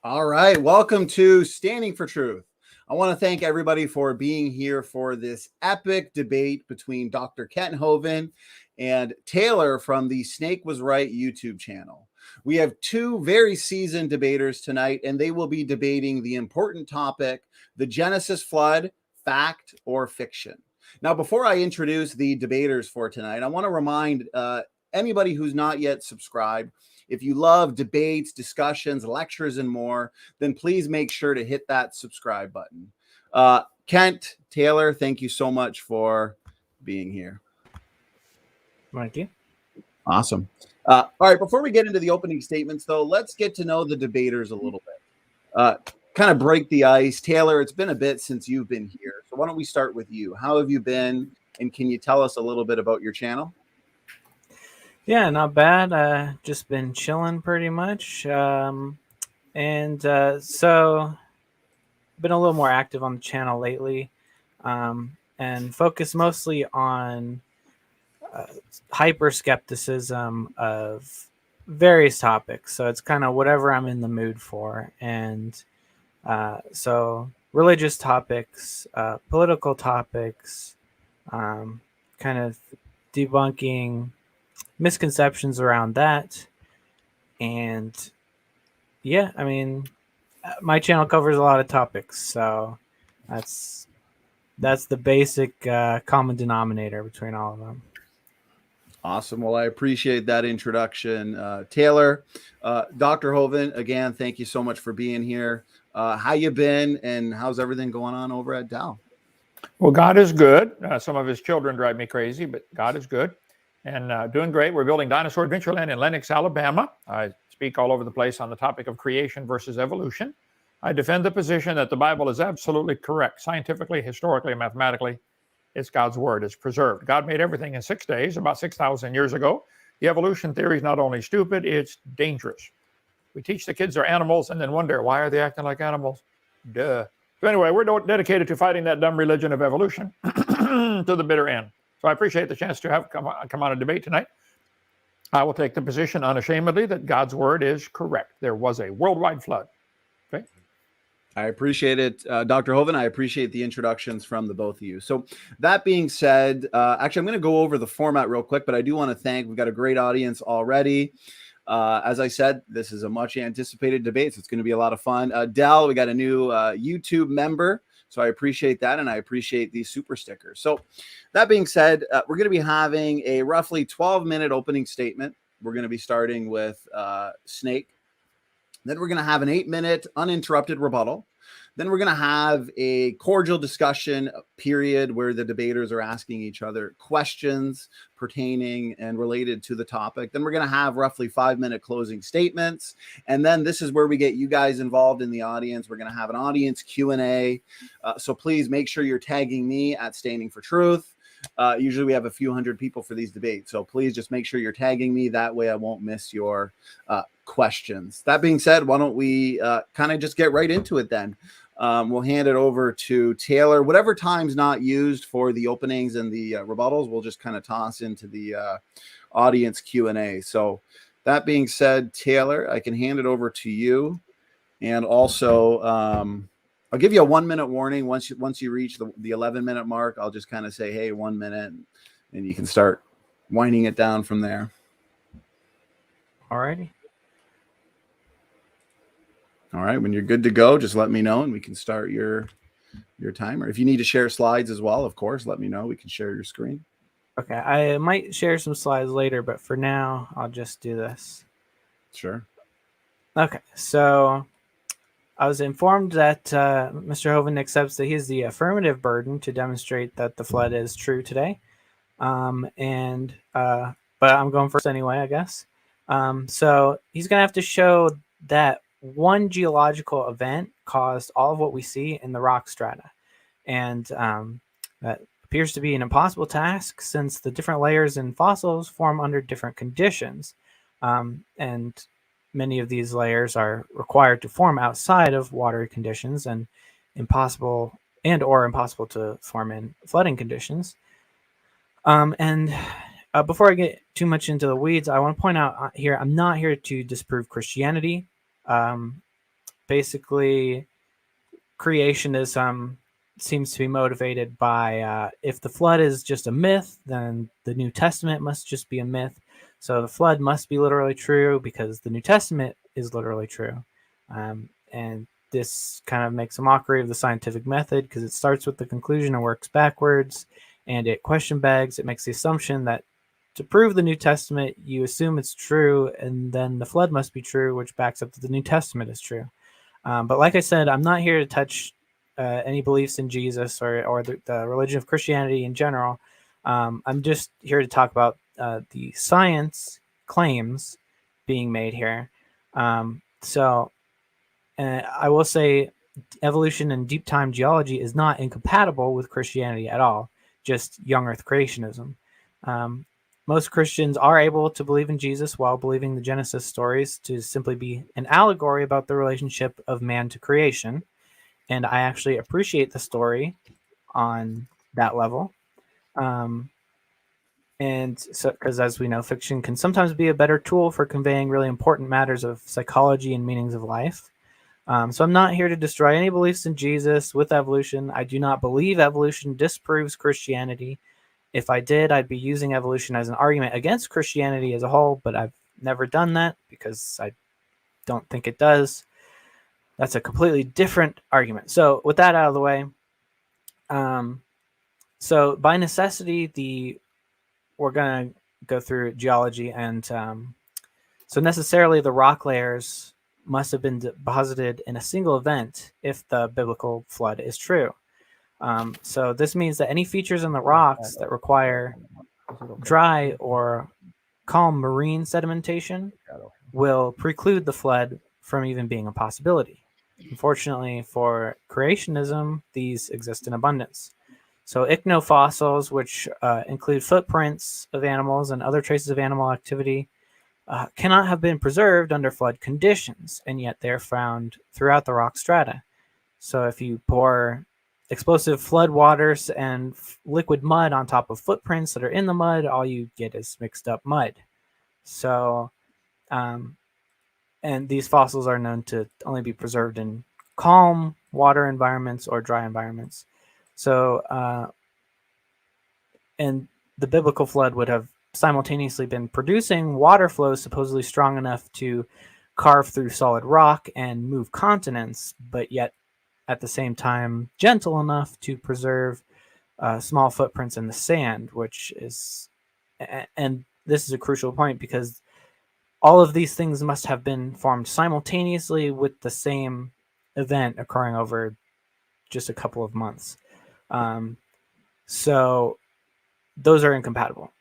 All right. Welcome to Standing for Truth. I want to thank everybody for being here for this epic debate between Dr. Kent Hovind and Taylor from the Snake Was Right YouTube channel. We have two very seasoned debaters tonight, and they will be debating the important topic, the Genesis flood, fact or fiction. Now, before I introduce the debaters for tonight, I want to remind anybody who's not yet subscribed, if you love debates, discussions, lectures, and more, then please make sure to hit that subscribe button. Kent, Taylor, thank you so much for being here. Thank you. Awesome. All right, before we get into the opening statements, though, let's get to know the debaters a little bit. Kind of break the ice. Taylor, it's been a bit since you've been here, so why don't we start with you? How have you been, and can you tell us a little bit about your channel? Yeah, not bad. Just been chilling pretty much. So been a little more active on the channel lately, and focus mostly on hyper skepticism of various topics. So it's kind of whatever I'm in the mood for. And so religious topics, political topics, kind of debunking misconceptions around that. And yeah, I mean, my channel covers a lot of topics, so that's the basic common denominator between all of them. Awesome. Well, I appreciate that introduction, Taylor. Dr. Hovind, again, thank you so much for being here. How you been, and how's everything going on over at Dow? Well, God is good. Some of his children drive me crazy, but God is good. And doing great. We're building Dinosaur Adventureland in Lenox, Alabama. I speak all over the place on the topic of creation versus evolution. I defend the position that the Bible is absolutely correct, scientifically, historically, mathematically. It's God's word. It's preserved. God made everything in 6 days, about 6,000 years ago. The evolution theory is not only stupid, it's dangerous. We teach the kids they're animals and then wonder, why are they acting like animals? Duh. So anyway, we're dedicated to fighting that dumb religion of evolution to the bitter end. So I appreciate the chance to have come on a debate tonight. I will take the position unashamedly that God's word is correct. There was a worldwide flood. Okay. I appreciate it, Dr. Hovind. I appreciate the introductions from the both of you. So that being said, actually, I'm going to go over the format real quick, but I do want to thank, we've got a great audience already. As I said, this is a much anticipated debate, so it's going to be a lot of fun. Dell, we got a new YouTube member. So I appreciate that, and I appreciate these super stickers. So that being said, we're going to be having a roughly 12-minute opening statement. We're going to be starting with Snake. Then we're going to have an 8-minute uninterrupted rebuttal. Then we're going to have a cordial discussion period where the debaters are asking each other questions pertaining and related to the topic. Then we're going to have roughly 5-minute closing statements. And then this is where we get you guys involved in the audience. We're going to have an audience Q&A. So please make sure you're tagging me at Standing for Truth. Usually we have a few hundred people for these debates. So please just make sure you're tagging me. That way I won't miss your questions. That being said, why don't we kind of just get right into it then? We'll hand it over to Taylor. Whatever time's not used for the openings and the rebuttals, we'll just kind of toss into the audience Q&A. So that being said, Taylor, I can hand it over to you. And also, I'll give you a 1-minute warning. Once you reach the 11-minute mark, I'll just kind of say, hey, 1 minute, and you can start winding it down from there. All righty. All right, when you're good to go, just let me know and we can start your timer. If you need to share slides as well, of course, let me know. We can share your screen. Okay, I might share some slides later, but for now, I'll just do this. Sure. Okay, so I was informed that Mr. Hovind accepts that he has the affirmative burden to demonstrate that the flood is true today. But I'm going first anyway, I guess. So he's going to have to show that one geological event caused all of what we see in the rock strata. And that appears to be an impossible task since the different layers in fossils form under different conditions. And many of these layers are required to form outside of watery conditions and impossible to form in flooding conditions. Before I get too much into the weeds, I want to point out here, I'm not here to disprove Christianity. basically creationism seems to be motivated by if the flood is just a myth, then the New Testament must just be a myth. So the flood must be literally true because the New Testament is literally true. And this kind of makes a mockery of the scientific method because it starts with the conclusion and works backwards, and it question begs. It makes the assumption that to prove the New Testament, you assume it's true, and then the flood must be true, which backs up that the New Testament is true. But like I said, I'm not here to touch any beliefs in Jesus or the religion of Christianity in general. I'm just here to talk about the science claims being made here. So I will say evolution and deep time geology is not incompatible with Christianity at all, just young earth creationism. Most Christians are able to believe in Jesus while believing the Genesis stories to simply be an allegory about the relationship of man to creation. And I actually appreciate the story on that level. And so, because as we know, fiction can sometimes be a better tool for conveying really important matters of psychology and meanings of life. So I'm not here to destroy any beliefs in Jesus with evolution. I do not believe evolution disproves Christianity. If I did, I'd be using evolution as an argument against Christianity as a whole, but I've never done that because I don't think it does. That's a completely different argument. So with that out of the way, so by necessity, we're going to go through geology, and so necessarily the rock layers must have been deposited in a single event if the biblical flood is true. So this means that any features in the rocks that require dry or calm marine sedimentation will preclude the flood from even being a possibility. Unfortunately for creationism, these exist in abundance. So ichnofossils, which include footprints of animals and other traces of animal activity, cannot have been preserved under flood conditions, and yet they're found throughout the rock strata. So if you pour explosive flood waters and liquid mud on top of footprints that are in the mud, all you get is mixed up mud. So, and these fossils are known to only be preserved in calm water environments or dry environments. So, and the biblical flood would have simultaneously been producing water flows supposedly strong enough to carve through solid rock and move continents, but yet at the same time gentle enough to preserve small footprints in the sand, which is, and this is a crucial point because all of these things must have been formed simultaneously with the same event occurring over just a couple of months. So those are incompatible.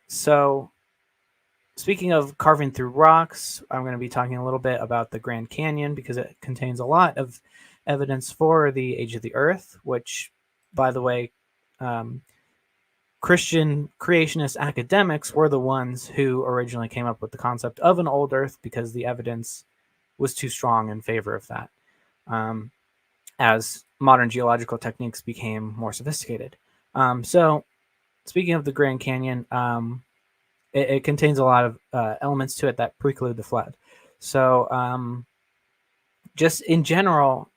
So speaking of carving through rocks, I'm going to be talking a little bit about the Grand Canyon because it contains a lot of evidence for the age of the Earth, which, by the way, Christian creationist academics were the ones who originally came up with the concept of an old Earth because the evidence was too strong in favor of that. As modern geological techniques became more sophisticated. So speaking of the Grand Canyon, it contains a lot of elements to it that preclude the flood. So just in general,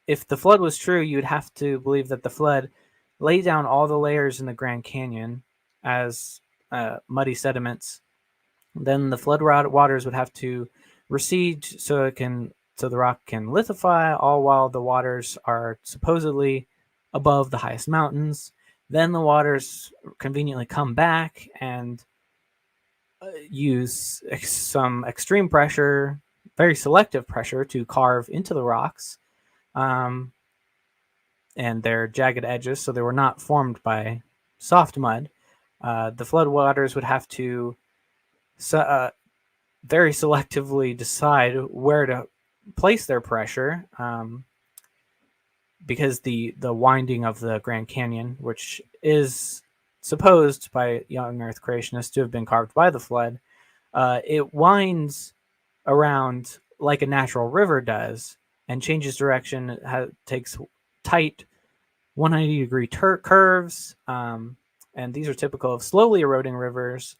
if the flood was true, you'd have to believe that the flood laid down all the layers in the Grand Canyon as muddy sediments. Then the flood waters would have to recede so the rock can lithify, all while the waters are supposedly above the highest mountains. Then the waters conveniently come back and use some extreme pressure, very selective pressure, to carve into the rocks and their jagged edges, so they were not formed by soft mud. The flood waters would have to very selectively decide where to place their pressure, because the winding of the Grand Canyon, which is supposed by young Earth creationists to have been carved by the flood, it winds around like a natural river does and changes direction. It takes tight 180-degree curves, and these are typical of slowly eroding rivers,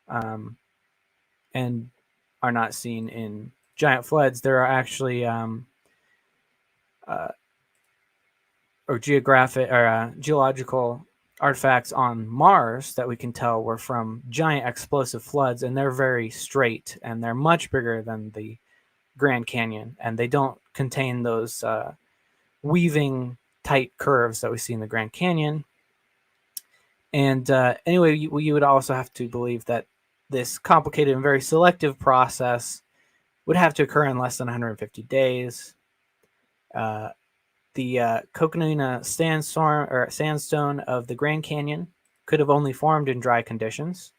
and are not seen in giant floods. There are actually geological artifacts on Mars that we can tell were from giant explosive floods, and they're very straight, and they're much bigger than the Grand Canyon, and they don't contain those weaving tight curves that we see in the Grand Canyon. And anyway, you would also have to believe that this complicated and very selective process would have to occur in less than 150 days. The Coconina sandstone of the Grand Canyon could have only formed in dry conditions.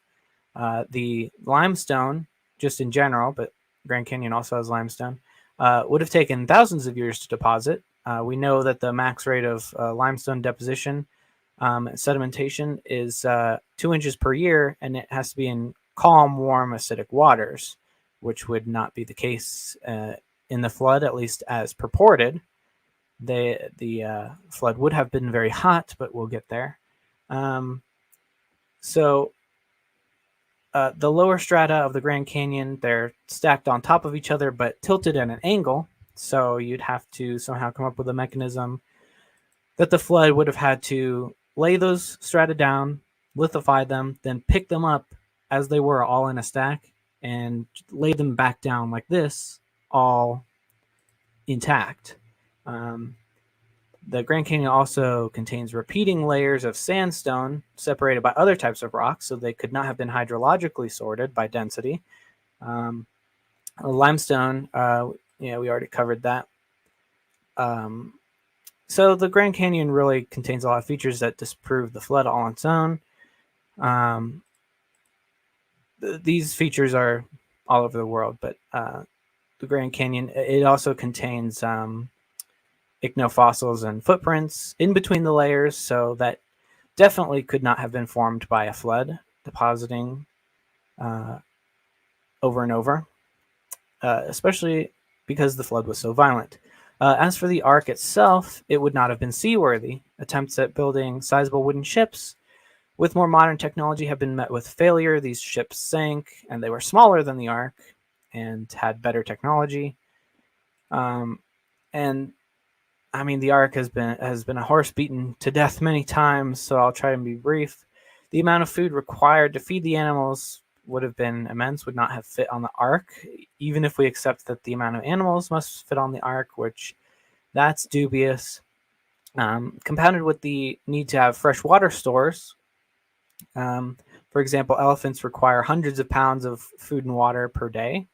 The limestone, just in general, but Grand Canyon also has limestone, would have taken thousands of years to deposit. We know that the max rate of limestone deposition sedimentation is 2 inches per year, and it has to be in calm, warm, acidic waters, which would not be the case in the flood, at least as purported. The flood would have been very hot, but we'll get there. So the lower strata of the Grand Canyon, they're stacked on top of each other, but tilted at an angle. So you'd have to somehow come up with a mechanism that the flood would have had to lay those strata down, lithify them, then pick them up as they were all in a stack and lay them back down like this, all intact. The Grand Canyon also contains repeating layers of sandstone separated by other types of rocks, so they could not have been hydrologically sorted by density. Limestone, we already covered that. So the Grand Canyon really contains a lot of features that disprove the flood all on its own. These features are all over the world, but the Grand Canyon, it also contains ichnofossils and footprints in between the layers, so that definitely could not have been formed by a flood depositing over and over, especially because the flood was so violent. As for the Ark itself, it would not have been seaworthy. Attempts at building sizable wooden ships with more modern technology have been met with failure. These ships sank, and they were smaller than the Ark and had better technology. And I mean, the Ark has been a horse beaten to death many times, so I'll try and be brief. The amount of food required to feed the animals would have been immense, would not have fit on the Ark, even if we accept that the amount of animals must fit on the Ark, which that's dubious. Compounded with the need to have freshwater stores. For example, elephants require hundreds of pounds of food and water per day,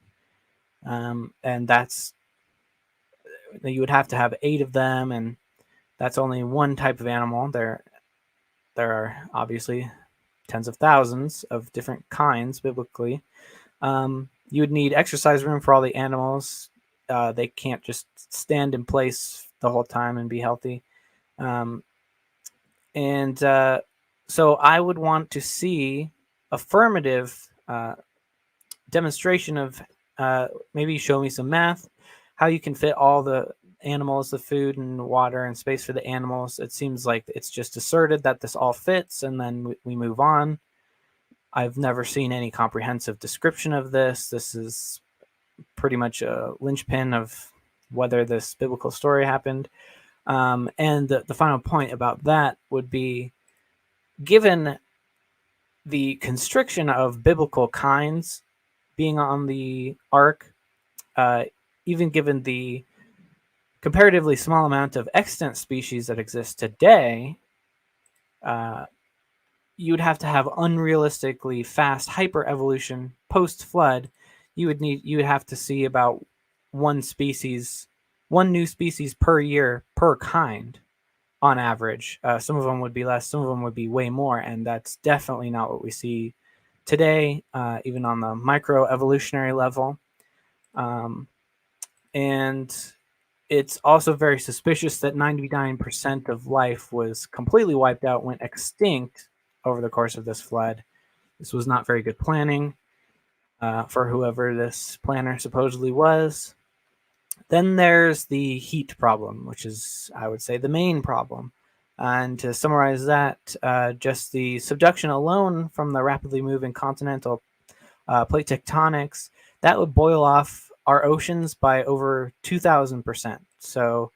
and that's, you would have to have 8 of them, and that's only one type of animal. There are obviously tens of thousands of different kinds biblically. You would need exercise room for all the animals. They can't just stand in place the whole time and be healthy. So I would want to see affirmative demonstration of, maybe show me some math, how you can fit all the animals, the food and water and space for the animals. It seems like it's just asserted that this all fits, and then we move on. I've never seen any comprehensive description of this. This is pretty much a linchpin of whether this biblical story happened. And the final point about that would be, given the constriction of biblical kinds being on the Ark, even given the comparatively small amount of extant species that exist today, you would have to have unrealistically fast hyper-evolution post-flood. You would have to see about one new species per year per kind on average. Some of them would be less, some of them would be way more, and that's definitely not what we see today, even on the microevolutionary level. And it's also very suspicious that 99% of life was completely wiped out, went extinct over the course of this flood. This was not very good planning for whoever this planner supposedly was. Then there's the heat problem, which is, I would say, the main problem. And to summarize that, just the subduction alone from the rapidly moving continental plate tectonics that would boil off our oceans by over 2,000%. So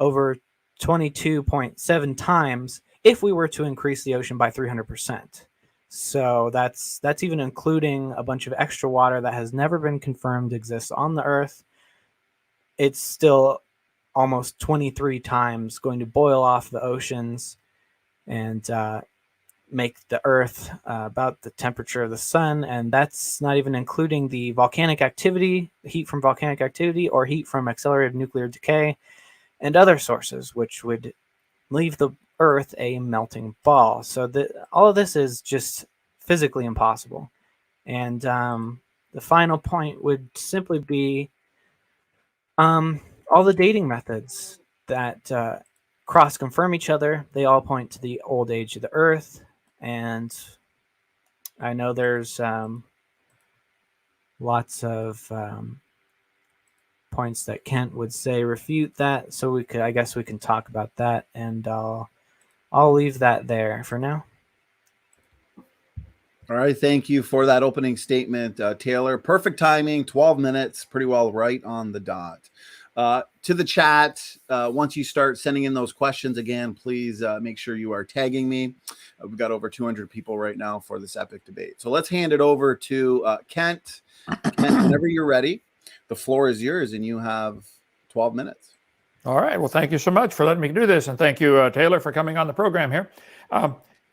over 22.7 times if we were to increase the ocean by 300%. So that's even including a bunch of extra water that has never been confirmed exists on the Earth. It's still almost 23 times going to boil off the oceans and make the Earth about the temperature of the sun. And that's not even including the volcanic activity, the heat from volcanic activity, or heat from accelerated nuclear decay and other sources, which would leave the Earth a melting ball. So all of this is just physically impossible. And the final point would simply be all the dating methods that cross-confirm each other. They all point to the old age of the Earth. And I know there's lots of points that Kent would say refute that. So I guess we can talk about that, and I'll leave that there for now. All right. Thank you for that opening statement, Taylor. Perfect timing, 12 minutes, pretty well right on the dot. To the chat, once you start sending in those questions again, please make sure you are tagging me. We've got over 200 people right now for this epic debate. So let's hand it over to Kent. Kent, whenever you're ready, the floor is yours, and you have 12 minutes. All right. Well, thank you so much for letting me do this. And thank you, Taylor, for coming on the program here.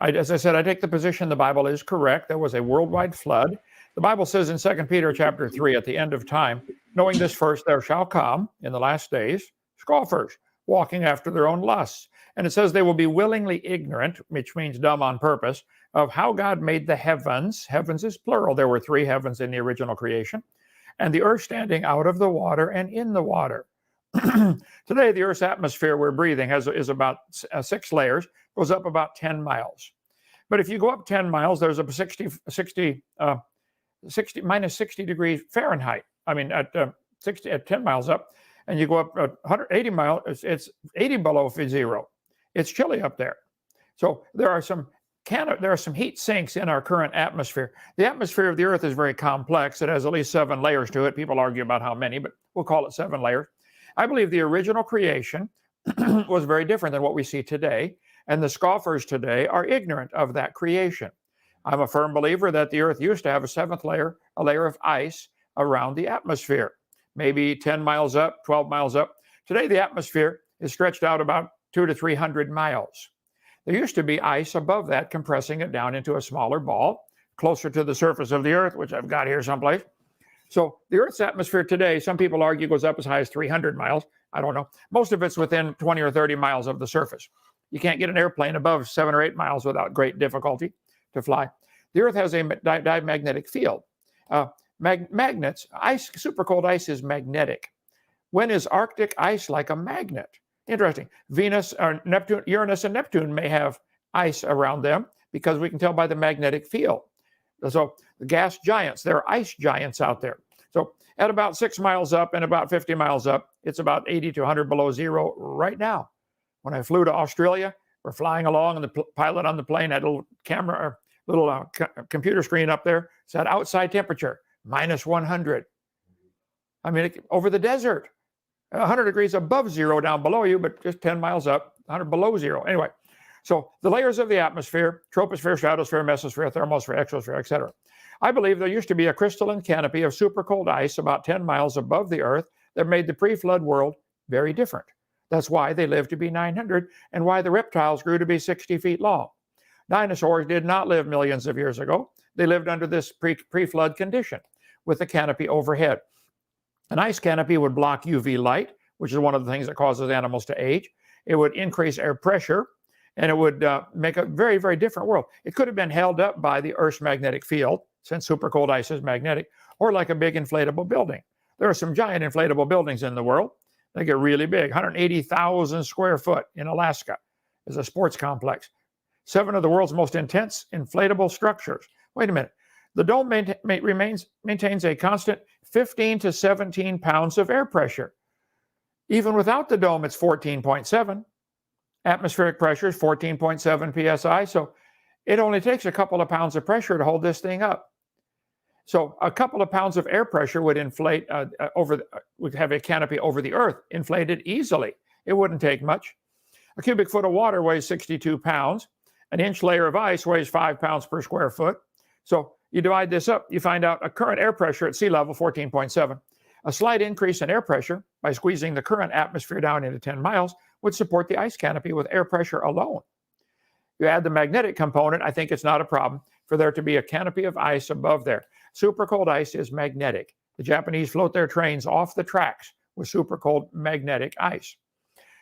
As I said, I take the position the Bible is correct. There was a worldwide flood. The Bible says in 2 Peter chapter 3, at the end of time, knowing this first, there shall come in the last days scoffers, walking after their own lusts. And it says they will be willingly ignorant, which means dumb on purpose, of how God made the heavens. Heavens is plural. There were 3 heavens in the original creation. And the earth standing out of the water and in the water. Today, the Earth's atmosphere we're breathing is about 6 layers, goes up about 10 miles. But if you go up 10 miles, there's a minus 60 degrees Fahrenheit. I mean, at 10 miles up, and you go up 180 miles, it's 80 below zero. It's chilly up there. So there are some heat sinks in our current atmosphere. The atmosphere of the Earth is very complex. It has at least 7 layers to it. People argue about how many, but we'll call it 7 layers. I believe the original creation was very different than what we see today, and the scoffers today are ignorant of that creation. I'm a firm believer that the Earth used to have a 7th layer, a layer of ice around the atmosphere, maybe 10 miles up, 12 miles up. Today, the atmosphere is stretched out about 200 to 300 miles. There used to be ice above that, compressing it down into a smaller ball, closer to the surface of the Earth, which I've got here someplace. So the Earth's atmosphere today, some people argue, goes up as high as 300 miles. I don't know. Most of it's within 20 or 30 miles of the surface. You can't get an airplane above 7 or 8 miles without great difficulty to fly. The Earth has a diamagnetic field. Magnets, ice, super cold ice is magnetic. When is Arctic ice like a magnet? Interesting. Venus or Neptune, Uranus and Neptune may have ice around them because we can tell by the magnetic field. So the gas giants, there are ice giants out there. So at about 6 miles up and about 50 miles up, it's about 80 to 100 below zero right now. When I flew to Australia, we're flying along, and the pilot on the plane had a little camera, little computer screen up there, said outside temperature, minus 100. I mean, over the desert, 100 degrees above zero down below you, but just 10 miles up, 100 below zero. Anyway, so the layers of the atmosphere, troposphere, stratosphere, mesosphere, thermosphere, exosphere, etc. I believe there used to be a crystalline canopy of super cold ice about 10 miles above the Earth that made the pre-flood world very different. That's why they lived to be 900 and why the reptiles grew to be 60 feet long. Dinosaurs did not live millions of years ago. They lived under this pre-flood condition with the canopy overhead. An ice canopy would block UV light, which is one of the things that causes animals to age. It would increase air pressure, and it would make a very, very different world. It could have been held up by the Earth's magnetic field, since super cold ice is magnetic, or like a big inflatable building. There are some giant inflatable buildings in the world. They get really big. 180,000 square foot in Alaska is a sports complex. 7 of the world's most intense inflatable structures. Wait a minute. The dome maintains a constant 15 to 17 pounds of air pressure. Even without the dome, it's 14.7. Atmospheric pressure is 14.7 psi. So it only takes a couple of pounds of pressure to hold this thing up. So a couple of pounds of air pressure would inflate would have a canopy over the Earth inflated easily. It wouldn't take much. A cubic foot of water weighs 62 pounds. An inch layer of ice weighs 5 pounds per square foot. So you divide this up, you find out a current air pressure at sea level, 14.7. A slight increase in air pressure by squeezing the current atmosphere down into 10 miles would support the ice canopy with air pressure alone. You add the magnetic component, I think it's not a problem for there to be a canopy of ice above there. Super cold ice is magnetic. The Japanese float their trains off the tracks with super cold magnetic ice.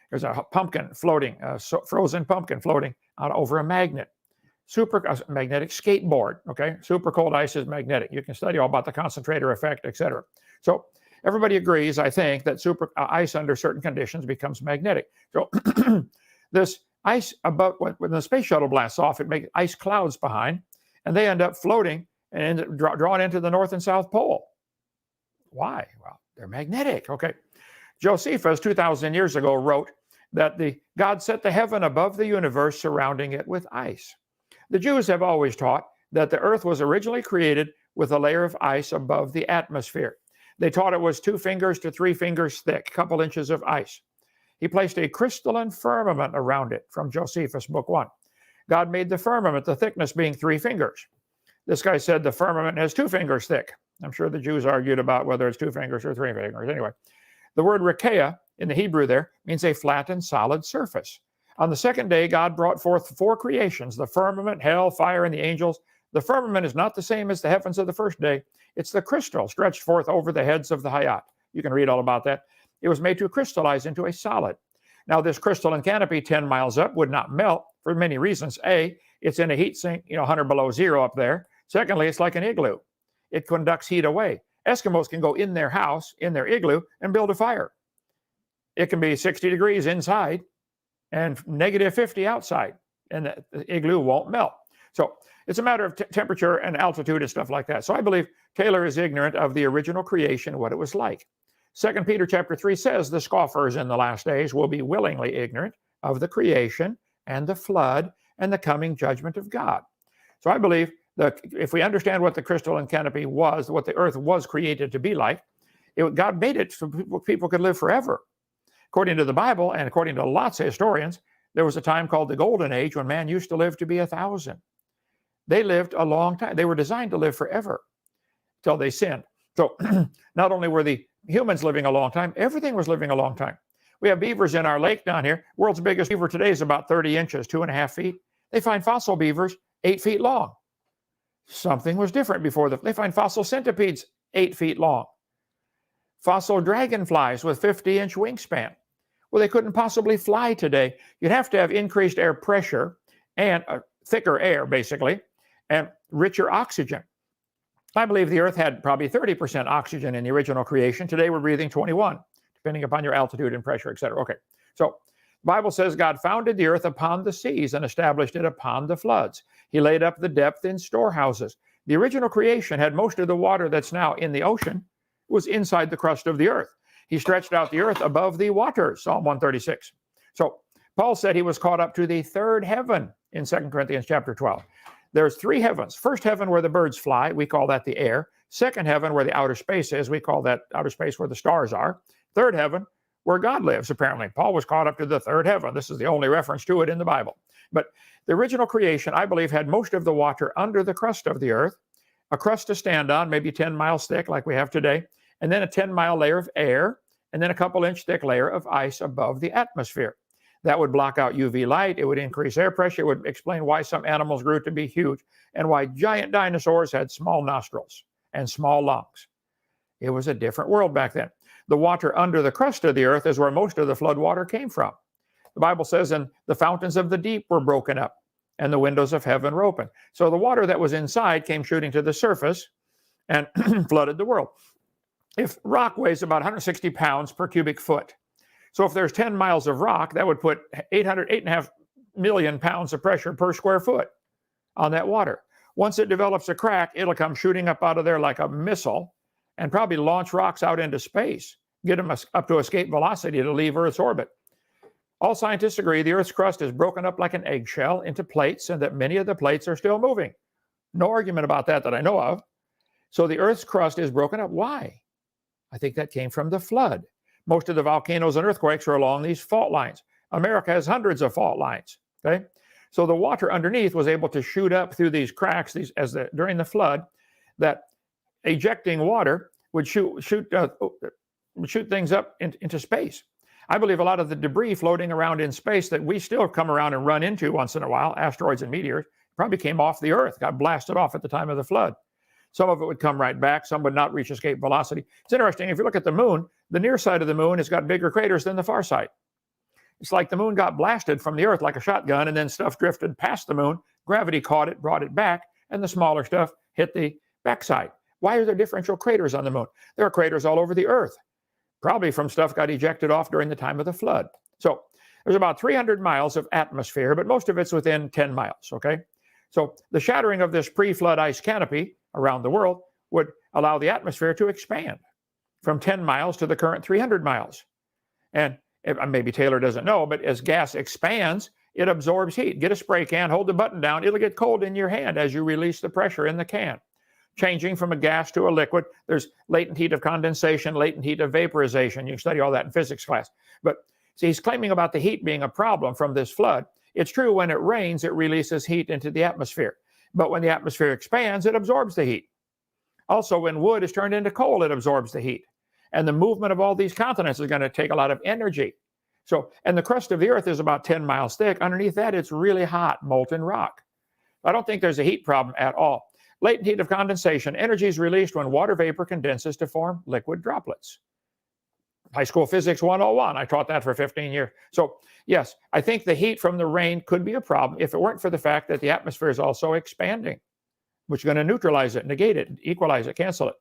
There's a pumpkin floating, frozen pumpkin floating out over a magnet. Magnetic skateboard, okay? Super cold ice is magnetic. You can study all about the concentrator effect, etc. So everybody agrees, I think, that super ice under certain conditions becomes magnetic. So this ice above, when the space shuttle blasts off, it makes ice clouds behind, and they end up floating and end up drawn into the North and South Pole. Why? Well, they're magnetic, okay? Josephus, 2,000 years ago, wrote that God set the heaven above the universe, surrounding it with ice. The Jews have always taught that the earth was originally created with a layer of ice above the atmosphere. They taught it was 2 fingers to 3 fingers thick, a couple inches of ice. He placed a crystalline firmament around it from Josephus, book 1. God made the firmament, the thickness being 3 fingers. This guy said the firmament has 2 fingers thick. I'm sure the Jews argued about whether it's 2 fingers or 3 fingers. Anyway, the word Rekeah in the Hebrew there means a flat and solid surface. On the second day, God brought forth 4 creations, the firmament, hell, fire, and the angels. The firmament is not the same as the heavens of the first day. It's the crystal stretched forth over the heads of the Hayat. You can read all about that. It was made to crystallize into a solid. Now, this crystalline canopy 10 miles up would not melt for many reasons. A, it's in a heat sink, 100 below zero up there. Secondly, it's like an igloo. It conducts heat away. Eskimos can go in their house, in their igloo, and build a fire. It can be 60 degrees inside and negative 50 outside, and the igloo won't melt. So it's a matter of temperature and altitude and stuff like that. So I believe Taylor is ignorant of the original creation, what it was like. 2 Peter chapter 3 says the scoffers in the last days will be willingly ignorant of the creation and the flood and the coming judgment of God. So I believe that if we understand what the crystalline canopy was, what the earth was created to be like, God made it so people could live forever. According to the Bible and according to lots of historians, there was a time called the Golden Age when man used to live to be 1,000. They lived a long time. They were designed to live forever till they sinned. So not only were the humans living a long time, everything was living a long time. We have beavers in our lake down here. World's biggest beaver today is about 30 inches, 2.5 feet. They find fossil beavers 8 feet long. Something was different before they find fossil centipedes 8 feet long. Fossil dragonflies with 50-inch wingspan. Well, they couldn't possibly fly today. You'd have to have increased air pressure and thicker air, basically, and richer oxygen. I believe the Earth had probably 30% oxygen in the original creation. Today we're breathing 21, depending upon your altitude and pressure, etc. Okay, so the Bible says God founded the earth upon the seas and established it upon the floods. He laid up the depth in storehouses. The original creation had most of the water that's now in the ocean was inside the crust of the earth. He stretched out the earth above the waters, Psalm 136. So Paul said he was caught up to the third heaven in 2 Corinthians chapter 12. There's 3 heavens. First heaven where the birds fly, we call that the air. Second heaven where the outer space is, we call that outer space where the stars are. Third heaven where God lives, apparently. Paul was caught up to the third heaven. This is the only reference to it in the Bible. But the original creation, I believe, had most of the water under the crust of the earth, a crust to stand on, maybe 10 miles thick like we have today, and then a 10-mile layer of air, and then a couple-inch thick layer of ice above the atmosphere. That would block out UV light. It would increase air pressure. It would explain why some animals grew to be huge and why giant dinosaurs had small nostrils and small lungs. It was a different world back then. The water under the crust of the earth is where most of the flood water came from. The Bible says, and the fountains of the deep were broken up and the windows of heaven were open. So the water that was inside came shooting to the surface and flooded the world. If rock weighs about 160 pounds per cubic foot, so if there's 10 miles of rock, that would put 8.5 million pounds of pressure per square foot on that water. Once it develops a crack, it'll come shooting up out of there like a missile and probably launch rocks out into space, get them up to escape velocity to leave Earth's orbit. All scientists agree the Earth's crust is broken up like an eggshell into plates and that many of the plates are still moving. No argument about that I know of. So the Earth's crust is broken up. Why? I think that came from the flood. Most of the volcanoes and earthquakes are along these fault lines. America has hundreds of fault lines. Okay, so the water underneath was able to shoot up through these cracks during the flood. That ejecting water would shoot things up into space. I believe a lot of the debris floating around in space that we still come around and run into once in a while, asteroids and meteors, probably came off the Earth, got blasted off at the time of the flood. Some of it would come right back. Some would not reach escape velocity. It's interesting. If you look at the moon, the near side of the moon has got bigger craters than the far side. It's like the moon got blasted from the Earth like a shotgun, and then stuff drifted past the moon. Gravity caught it, brought it back, and the smaller stuff hit the backside. Why are there differential craters on the moon? There are craters all over the Earth, probably from stuff got ejected off during the time of the flood. So there's about 300 miles of atmosphere, but most of it's within 10 miles, okay? So the shattering of this pre-flood ice canopy around the world would allow the atmosphere to expand from 10 miles to the current 300 miles. And maybe Taylor doesn't know, but as gas expands, it absorbs heat. Get a spray can, hold the button down, it'll get cold in your hand as you release the pressure in the can. Changing from a gas to a liquid, there's latent heat of condensation, latent heat of vaporization. You can study all that in physics class. But see, he's claiming about the heat being a problem from this flood. It's true, when it rains, it releases heat into the atmosphere. But when the atmosphere expands, it absorbs the heat. Also, when wood is turned into coal, it absorbs the heat. And the movement of all these continents is going to take a lot of energy. So, and the crust of the Earth is about 10 miles thick. Underneath that, it's really hot, molten rock. I don't think there's a heat problem at all. Latent heat of condensation. Energy is released when water vapor condenses to form liquid droplets. High school physics 101. I taught that for 15 years. So yes, I think the heat from the rain could be a problem if it weren't for the fact that the atmosphere is also expanding, which is going to neutralize it, negate it, equalize it, cancel it.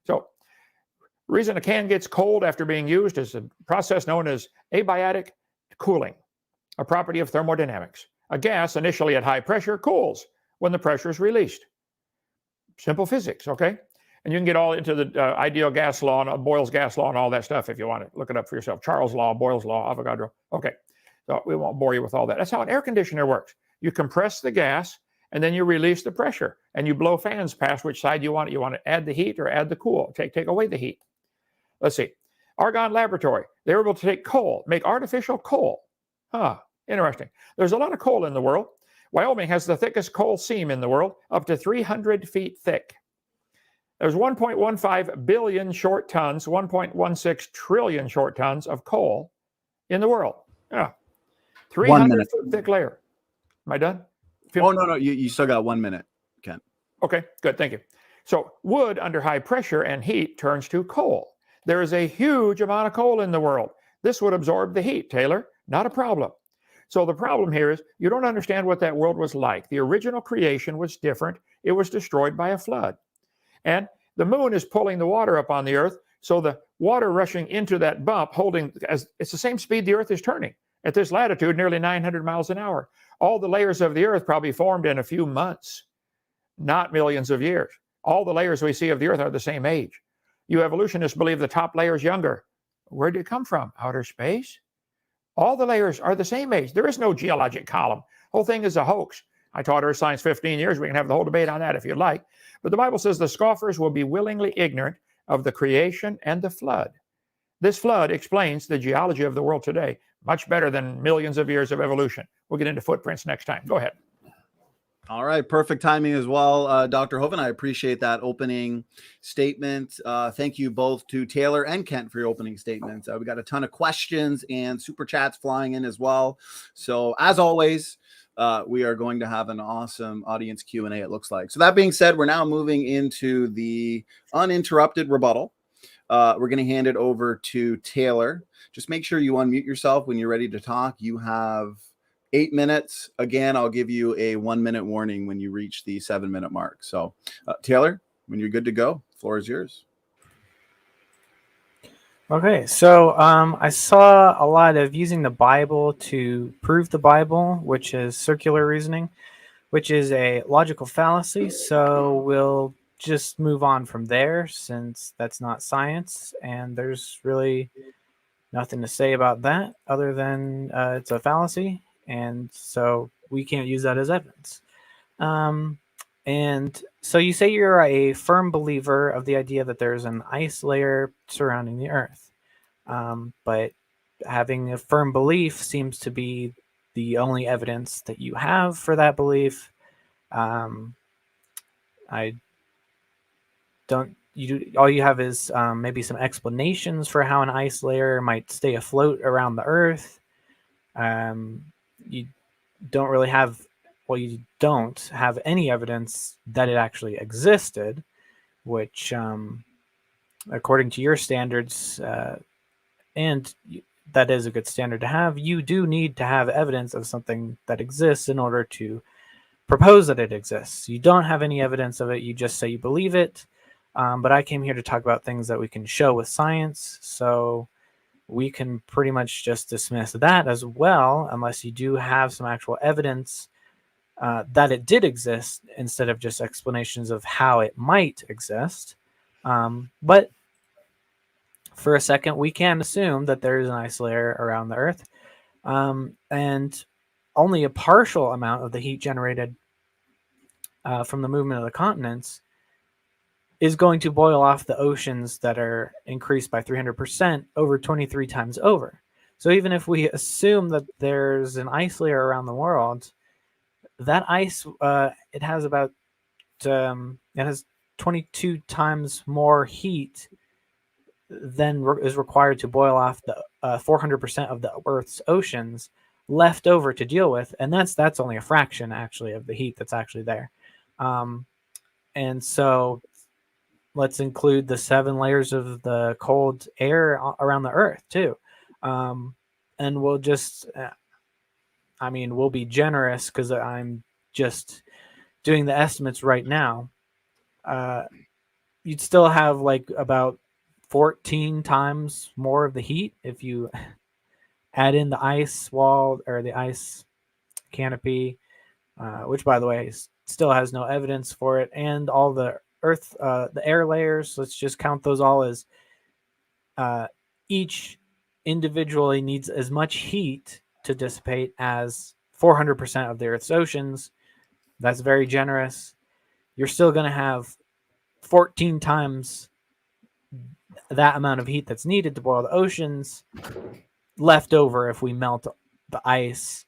So the reason a can gets cold after being used is a process known as abiotic cooling, a property of thermodynamics. A gas initially at high pressure cools when the pressure is released. Simple physics, okay? And you can get all into the ideal gas law and Boyle's gas law and all that stuff if you want to look it up for yourself. Charles' law, Boyle's law, Avogadro. Okay, so we won't bore you with all that. That's how an air conditioner works. You compress the gas, and then you release the pressure, and you blow fans past which side you want it. You want to add the heat or add the cool, take away the heat. Let's see. Argonne Laboratory, they were able to take coal, make artificial coal. Interesting. There's a lot of coal in the world. Wyoming has the thickest coal seam in the world, up to 300 feet thick. There's 1.15 billion short tons, 1.16 trillion short tons of coal in the world. Yeah. 300 foot thick layer. Am I done? Oh, no. You still got 1 minute, Ken. Okay, good. Thank you. So wood under high pressure and heat turns to coal. There is a huge amount of coal in the world. This would absorb the heat, Taylor. Not a problem. So the problem here is you don't understand what that world was like. The original creation was different. It was destroyed by a flood. And the moon is pulling the water up on the Earth, so the water rushing into that bump, it's the same speed the Earth is turning. At this latitude, nearly 900 miles an hour. All the layers of the Earth probably formed in a few months, not millions of years. All the layers we see of the Earth are the same age. You evolutionists believe the top layer is younger. Where did it come from? Outer space? All the layers are the same age. There is no geologic column. The whole thing is a hoax. I taught Earth science 15 years. We can have the whole debate on that if you'd like. But the Bible says the scoffers will be willingly ignorant of the creation and the flood. This flood explains the geology of the world today much better than millions of years of evolution. We'll get into footprints next time. Go ahead. All right. Perfect timing as well, Dr. Hovind. I appreciate that opening statement. Thank you both to Taylor and Kent for your opening statements. We got a ton of questions and super chats flying in as well. So as always, we are going to have an awesome audience Q&A, it looks like. So that being said, we're now moving into the uninterrupted rebuttal. We're going to hand it over to Taylor. Just make sure you unmute yourself when you're ready to talk. You have 8 minutes. Again, I'll give you a 1 minute warning when you reach the 7 minute mark. So Taylor, when you're good to go, the floor is yours. Okay, so I saw a lot of using the Bible to prove the Bible, which is circular reasoning, which is a logical fallacy. So we'll just move on from there since that's not science, and there's really nothing to say about that other than it's a fallacy, and so we can't use that as evidence. And So you say you're a firm believer of the idea that there's an ice layer surrounding the Earth, but having a firm belief seems to be the only evidence that you have for that belief. I don't. All you have is maybe some explanations for how an ice layer might stay afloat around the Earth. You don't really have. Well, you don't have any evidence that it actually existed, which, according to your standards, and that is a good standard to have, you do need to have evidence of something that exists in order to propose that it exists. You don't have any evidence of it, you just say you believe it. But I came here to talk about things that we can show with science, so we can pretty much just dismiss that as well, unless you do have some actual evidence that it did exist instead of just explanations of how it might exist. But for a second, we can assume that there is an ice layer around the Earth, and only a partial amount of the heat generated from the movement of the continents is going to boil off the oceans that are increased by 300% over 23 times over. So even if we assume that there's an ice layer around the world, that ice, it has about it has 22 times more heat than is required to boil off the 400% of the Earth's oceans left over to deal with, and that's only a fraction actually of the heat that's actually there. And so let's include the 7 layers of the cold air around the Earth too, and we'll just, we'll be generous because I'm just doing the estimates right now. You'd still have like about 14 times more of the heat if you add in the ice wall or the ice canopy, which by the way still has no evidence for it, and all the earth, the air layers. Let's just count those all as each individually needs as much heat to dissipate as 400% of the Earth's oceans. That's very generous. You're still going to have 14 times that amount of heat that's needed to boil the oceans left over if we melt the ice.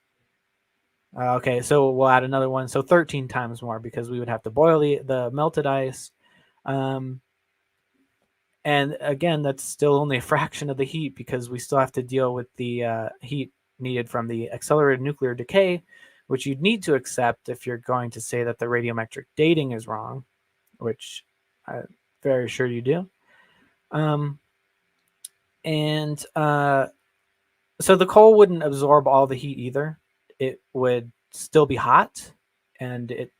Okay, so we'll add another one. So 13 times more because we would have to boil the melted ice. And again, that's still only a fraction of the heat because we still have to deal with the heat needed from the accelerated nuclear decay, which you'd need to accept if you're going to say that the radiometric dating is wrong, which I'm very sure you do. So the coal wouldn't absorb all the heat either. It would still be hot, and it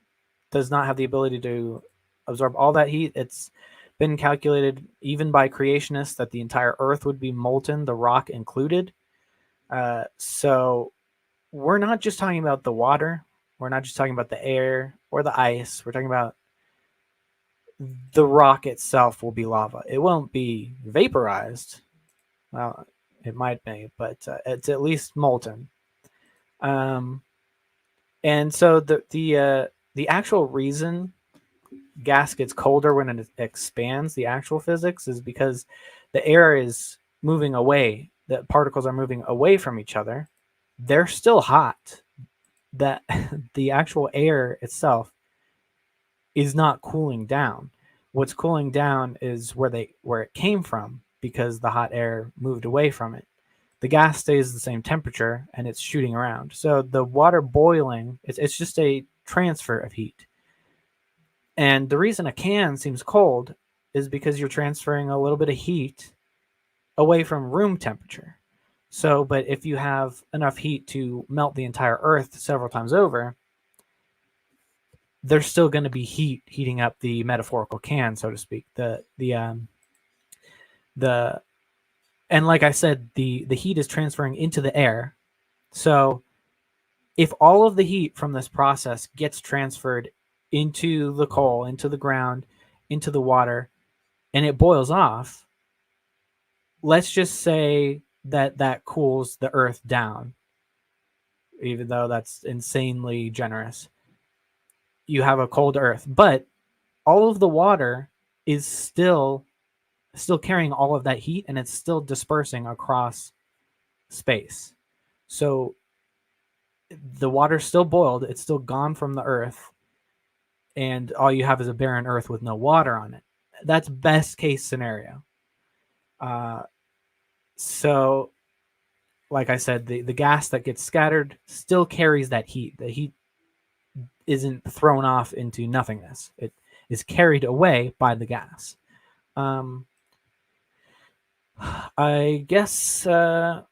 does not have the ability to absorb all that heat. It's been calculated even by creationists that the entire Earth would be molten, the rock included. So we're not just talking about the water. We're not just talking about the air or the ice. We're talking about the rock itself will be lava. It won't be vaporized. Well, it might be, but it's at least molten. And so the actual reason gas gets colder when it expands, the actual physics, is because the air is moving away. The particles are moving away from each other. They're still hot. That the actual air itself is not cooling down. What's cooling down is where it came from, because the hot air moved away from it. The gas stays the same temperature and it's shooting around. So the water boiling, it's just a transfer of heat. And the reason a can seems cold is because you're transferring a little bit of heat away from room temperature. So, but if you have enough heat to melt the entire Earth several times over, there's still going to be heat heating up the metaphorical can, so to speak. And like I said, the heat is transferring into the air. So if all of the heat from this process gets transferred into the coal, into the ground, into the water, and it boils off, let's just say that cools the Earth down, even though that's insanely generous. You have a cold Earth, but all of the water is still carrying all of that heat, and it's still dispersing across space. So the water's still boiled, it's still gone from the earth, and all you have is a barren earth with no water on it. That's best case scenario. So like I said, the gas that gets scattered still carries that heat. The heat isn't thrown off into nothingness. It is carried away by the gas. I guess I'm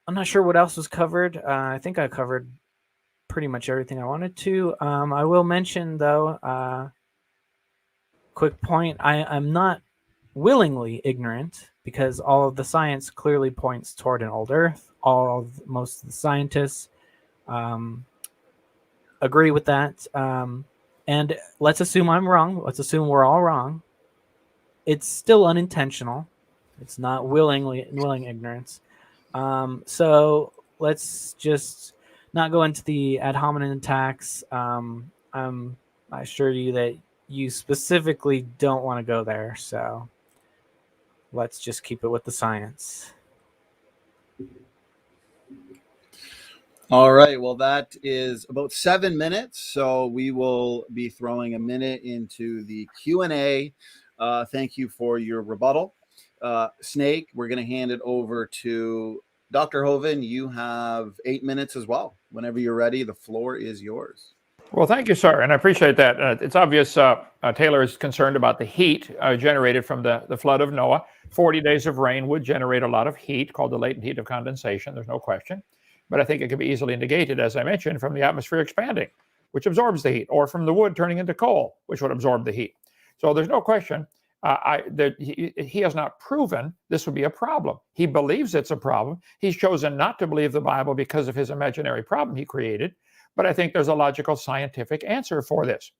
not sure what else was covered. I think I covered pretty much everything I wanted to. I will mention, though, quick point, I'm not willingly ignorant, because all of the science clearly points toward an old Earth. Most of the scientists agree with that. And let's assume I'm wrong. Let's assume we're all wrong. It's still unintentional. It's not willing ignorance. So let's just not go into the ad hominem attacks. I assure you that you specifically don't want to go there. So let's just keep it with the science. All right. Well, that is about 7 minutes. So we will be throwing a minute into the Q&A. Thank you for your rebuttal. Snake, we're going to hand it over to Dr. Hovind. You have 8 minutes as well. Whenever you're ready, the floor is yours. Well, thank you, sir, and I appreciate that. It's obvious Taylor is concerned about the heat generated from the flood of Noah. 40 days of rain would generate a lot of heat, called the latent heat of condensation. There's no question. But I think it can be easily negated, as I mentioned, from the atmosphere expanding, which absorbs the heat, or from the wood turning into coal, which would absorb the heat. So there's no question that he has not proven this would be a problem. He believes it's a problem. He's chosen not to believe the Bible because of his imaginary problem he created. But I think there's a logical scientific answer for this.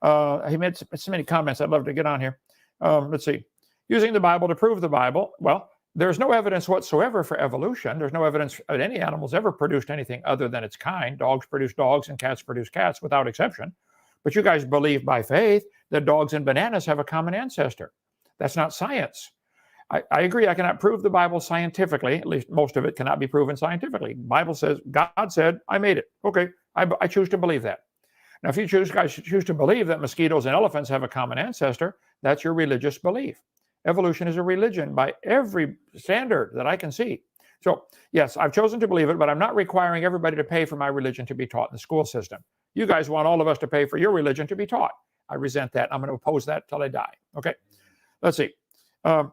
He made so many comments I'd love to get on here. Let's see. Using the Bible to prove the Bible. Well, there's no evidence whatsoever for evolution. There's no evidence that any animal's ever produced anything other than its kind. Dogs produce dogs and cats produce cats without exception. But you guys believe by faith that dogs and bananas have a common ancestor. That's not science. I agree, I cannot prove the Bible scientifically. At least most of it cannot be proven scientifically. The Bible says, God said, I made it. Okay, I choose to believe that. Now, if you guys choose to believe that mosquitoes and elephants have a common ancestor, that's your religious belief. Evolution is a religion by every standard that I can see. So, yes, I've chosen to believe it, but I'm not requiring everybody to pay for my religion to be taught in the school system. You guys want all of us to pay for your religion to be taught. I resent that. I'm going to oppose that till I die. Okay, let's see. I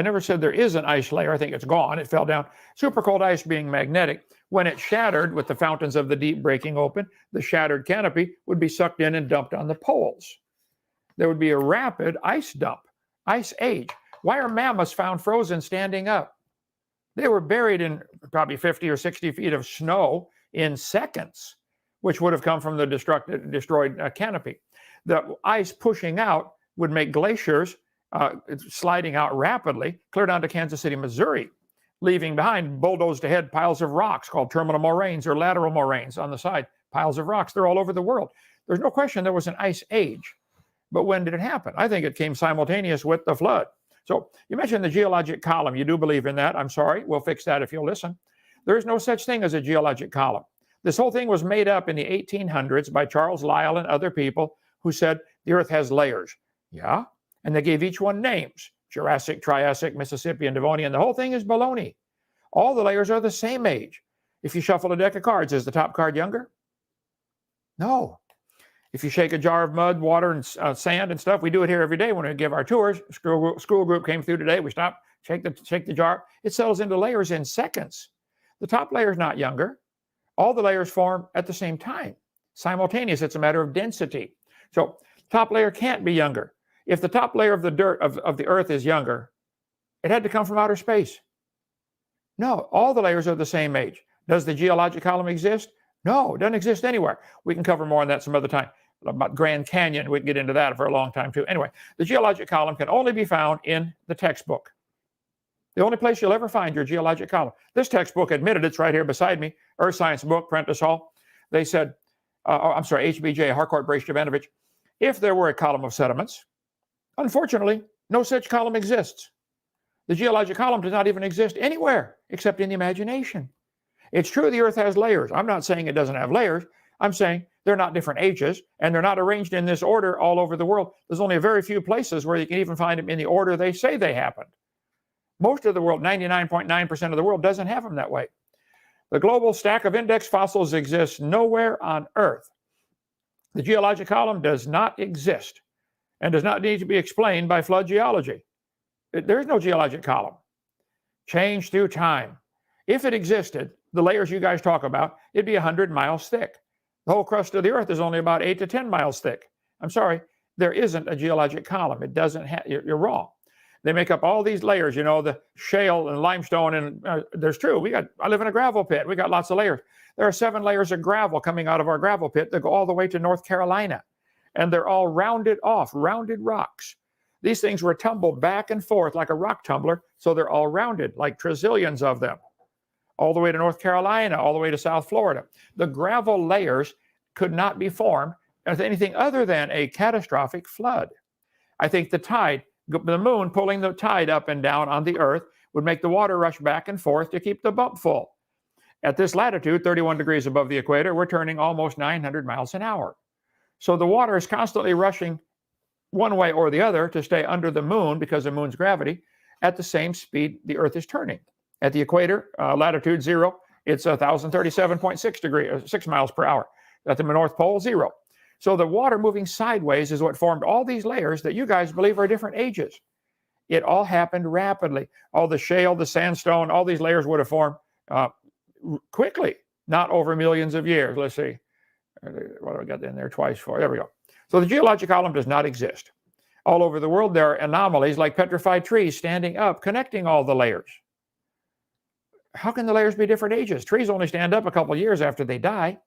never said there is an ice layer. I think it's gone. It fell down. Super cold ice being magnetic. When it shattered with the fountains of the deep breaking open, the shattered canopy would be sucked in and dumped on the poles. There would be a rapid ice dump, ice age. Why are mammoths found frozen standing up? They were buried in probably 50 or 60 feet of snow in seconds, which would have come from the destroyed canopy. The ice pushing out would make glaciers sliding out rapidly, clear down to Kansas City, Missouri, leaving behind bulldozed ahead piles of rocks called terminal moraines or lateral moraines on the side, piles of rocks. They're all over the world. There's no question there was an ice age. But when did it happen? I think it came simultaneous with the flood. So you mentioned the geologic column. You do believe in that. I'm sorry. We'll fix that if you'll listen. There is no such thing as a geologic column. This whole thing was made up in the 1800s by Charles Lyell and other people who said the Earth has layers. Yeah. And they gave each one names: Jurassic, Triassic, Mississippian, Devonian. The whole thing is baloney. All the layers are the same age. If you shuffle a deck of cards, is the top card younger? No. If you shake a jar of mud, water, and sand and stuff, we do it here every day when we give our tours. School group came through today. We stop, shake the jar. It settles into layers in seconds. The top layer is not younger. All the layers form at the same time. Simultaneous. It's a matter of density. So top layer can't be younger. If the top layer of the dirt of the Earth is younger, it had to come from outer space. No, all the layers are the same age. Does the geologic column exist? No, it doesn't exist anywhere. We can cover more on that some other time. About Grand Canyon, we can get into that for a long time too. Anyway, the geologic column can only be found in the textbook. The only place you'll ever find your geologic column. This textbook admitted, it's right here beside me, Earth Science book, Prentice Hall. They said, HBJ, Harcourt, Brace, Jovanovich, if there were a column of sediments, unfortunately, no such column exists. The geologic column does not even exist anywhere except in the imagination. It's true the Earth has layers. I'm not saying it doesn't have layers. I'm saying they're not different ages, and they're not arranged in this order all over the world. There's only a very few places where you can even find them in the order they say they happened. Most of the world, 99.9% of the world, doesn't have them that way. The global stack of index fossils exists nowhere on Earth. The geologic column does not exist and does not need to be explained by flood geology. There is no geologic column. Change through time. If it existed, the layers you guys talk about, it'd be 100 miles thick. The whole crust of the Earth is only about 8 to 10 miles thick. I'm sorry, there isn't a geologic column. It doesn't have, you're wrong. They make up all these layers, you know, the shale and limestone, and there's true. I live in a gravel pit. We got lots of layers. There are 7 layers of gravel coming out of our gravel pit that go all the way to North Carolina, and they're all rounded off, rounded rocks. These things were tumbled back and forth like a rock tumbler, so they're all rounded, like trillions of them, all the way to North Carolina, all the way to South Florida. The gravel layers could not be formed as anything other than a catastrophic flood. I think the tide, the moon pulling the tide up and down on the Earth, would make the water rush back and forth to keep the bump full. At this latitude, 31 degrees above the equator, we're turning almost 900 miles an hour. So the water is constantly rushing one way or the other to stay under the moon because of the moon's gravity at the same speed the Earth is turning. At the equator, latitude 0, it's 1,037.6 degrees, 6 miles per hour. At the North Pole, 0. So the water moving sideways is what formed all these layers that you guys believe are different ages. It all happened rapidly. All the shale, the sandstone, all these layers would have formed quickly, not over millions of years. Let's see. What do I got in there twice for? There we go. So the geologic column does not exist. All over the world, there are anomalies like petrified trees standing up, connecting all the layers. How can the layers be different ages? Trees only stand up a couple of years after they die.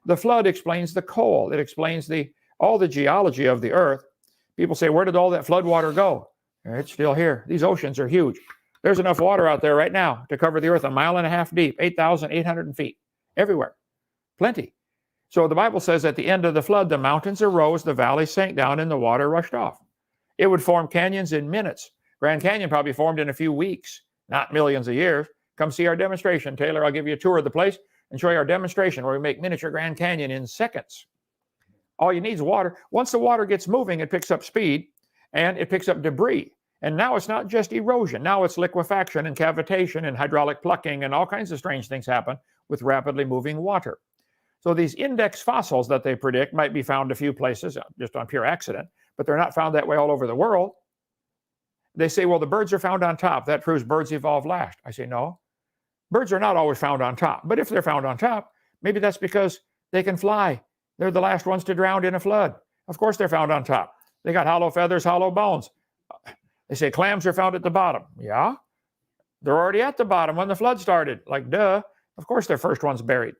The flood explains the coal. It explains all the geology of the Earth. People say, where did all that flood water go? It's still here. These oceans are huge. There's enough water out there right now to cover the Earth 1.5 miles deep, 8,800 feet, everywhere. Plenty. So the Bible says at the end of the flood, the mountains arose, the valleys sank down, and the water rushed off. It would form canyons in minutes. Grand Canyon probably formed in a few weeks, not millions of years. Come see our demonstration. Taylor, I'll give you a tour of the place and show you our demonstration where we make miniature Grand Canyon in seconds. All you need is water. Once the water gets moving, it picks up speed and it picks up debris. And now it's not just erosion. Now it's liquefaction and cavitation and hydraulic plucking, and all kinds of strange things happen with rapidly moving water. So these index fossils that they predict might be found a few places just on pure accident, but they're not found that way all over the world. They say, well, the birds are found on top. That proves birds evolved last. I say, no. Birds are not always found on top. But if they're found on top, maybe that's because they can fly. They're the last ones to drown in a flood. Of course they're found on top. They got hollow feathers, hollow bones. They say clams are found at the bottom. Yeah, they're already at the bottom when the flood started. Like, duh. Of course they're first ones buried.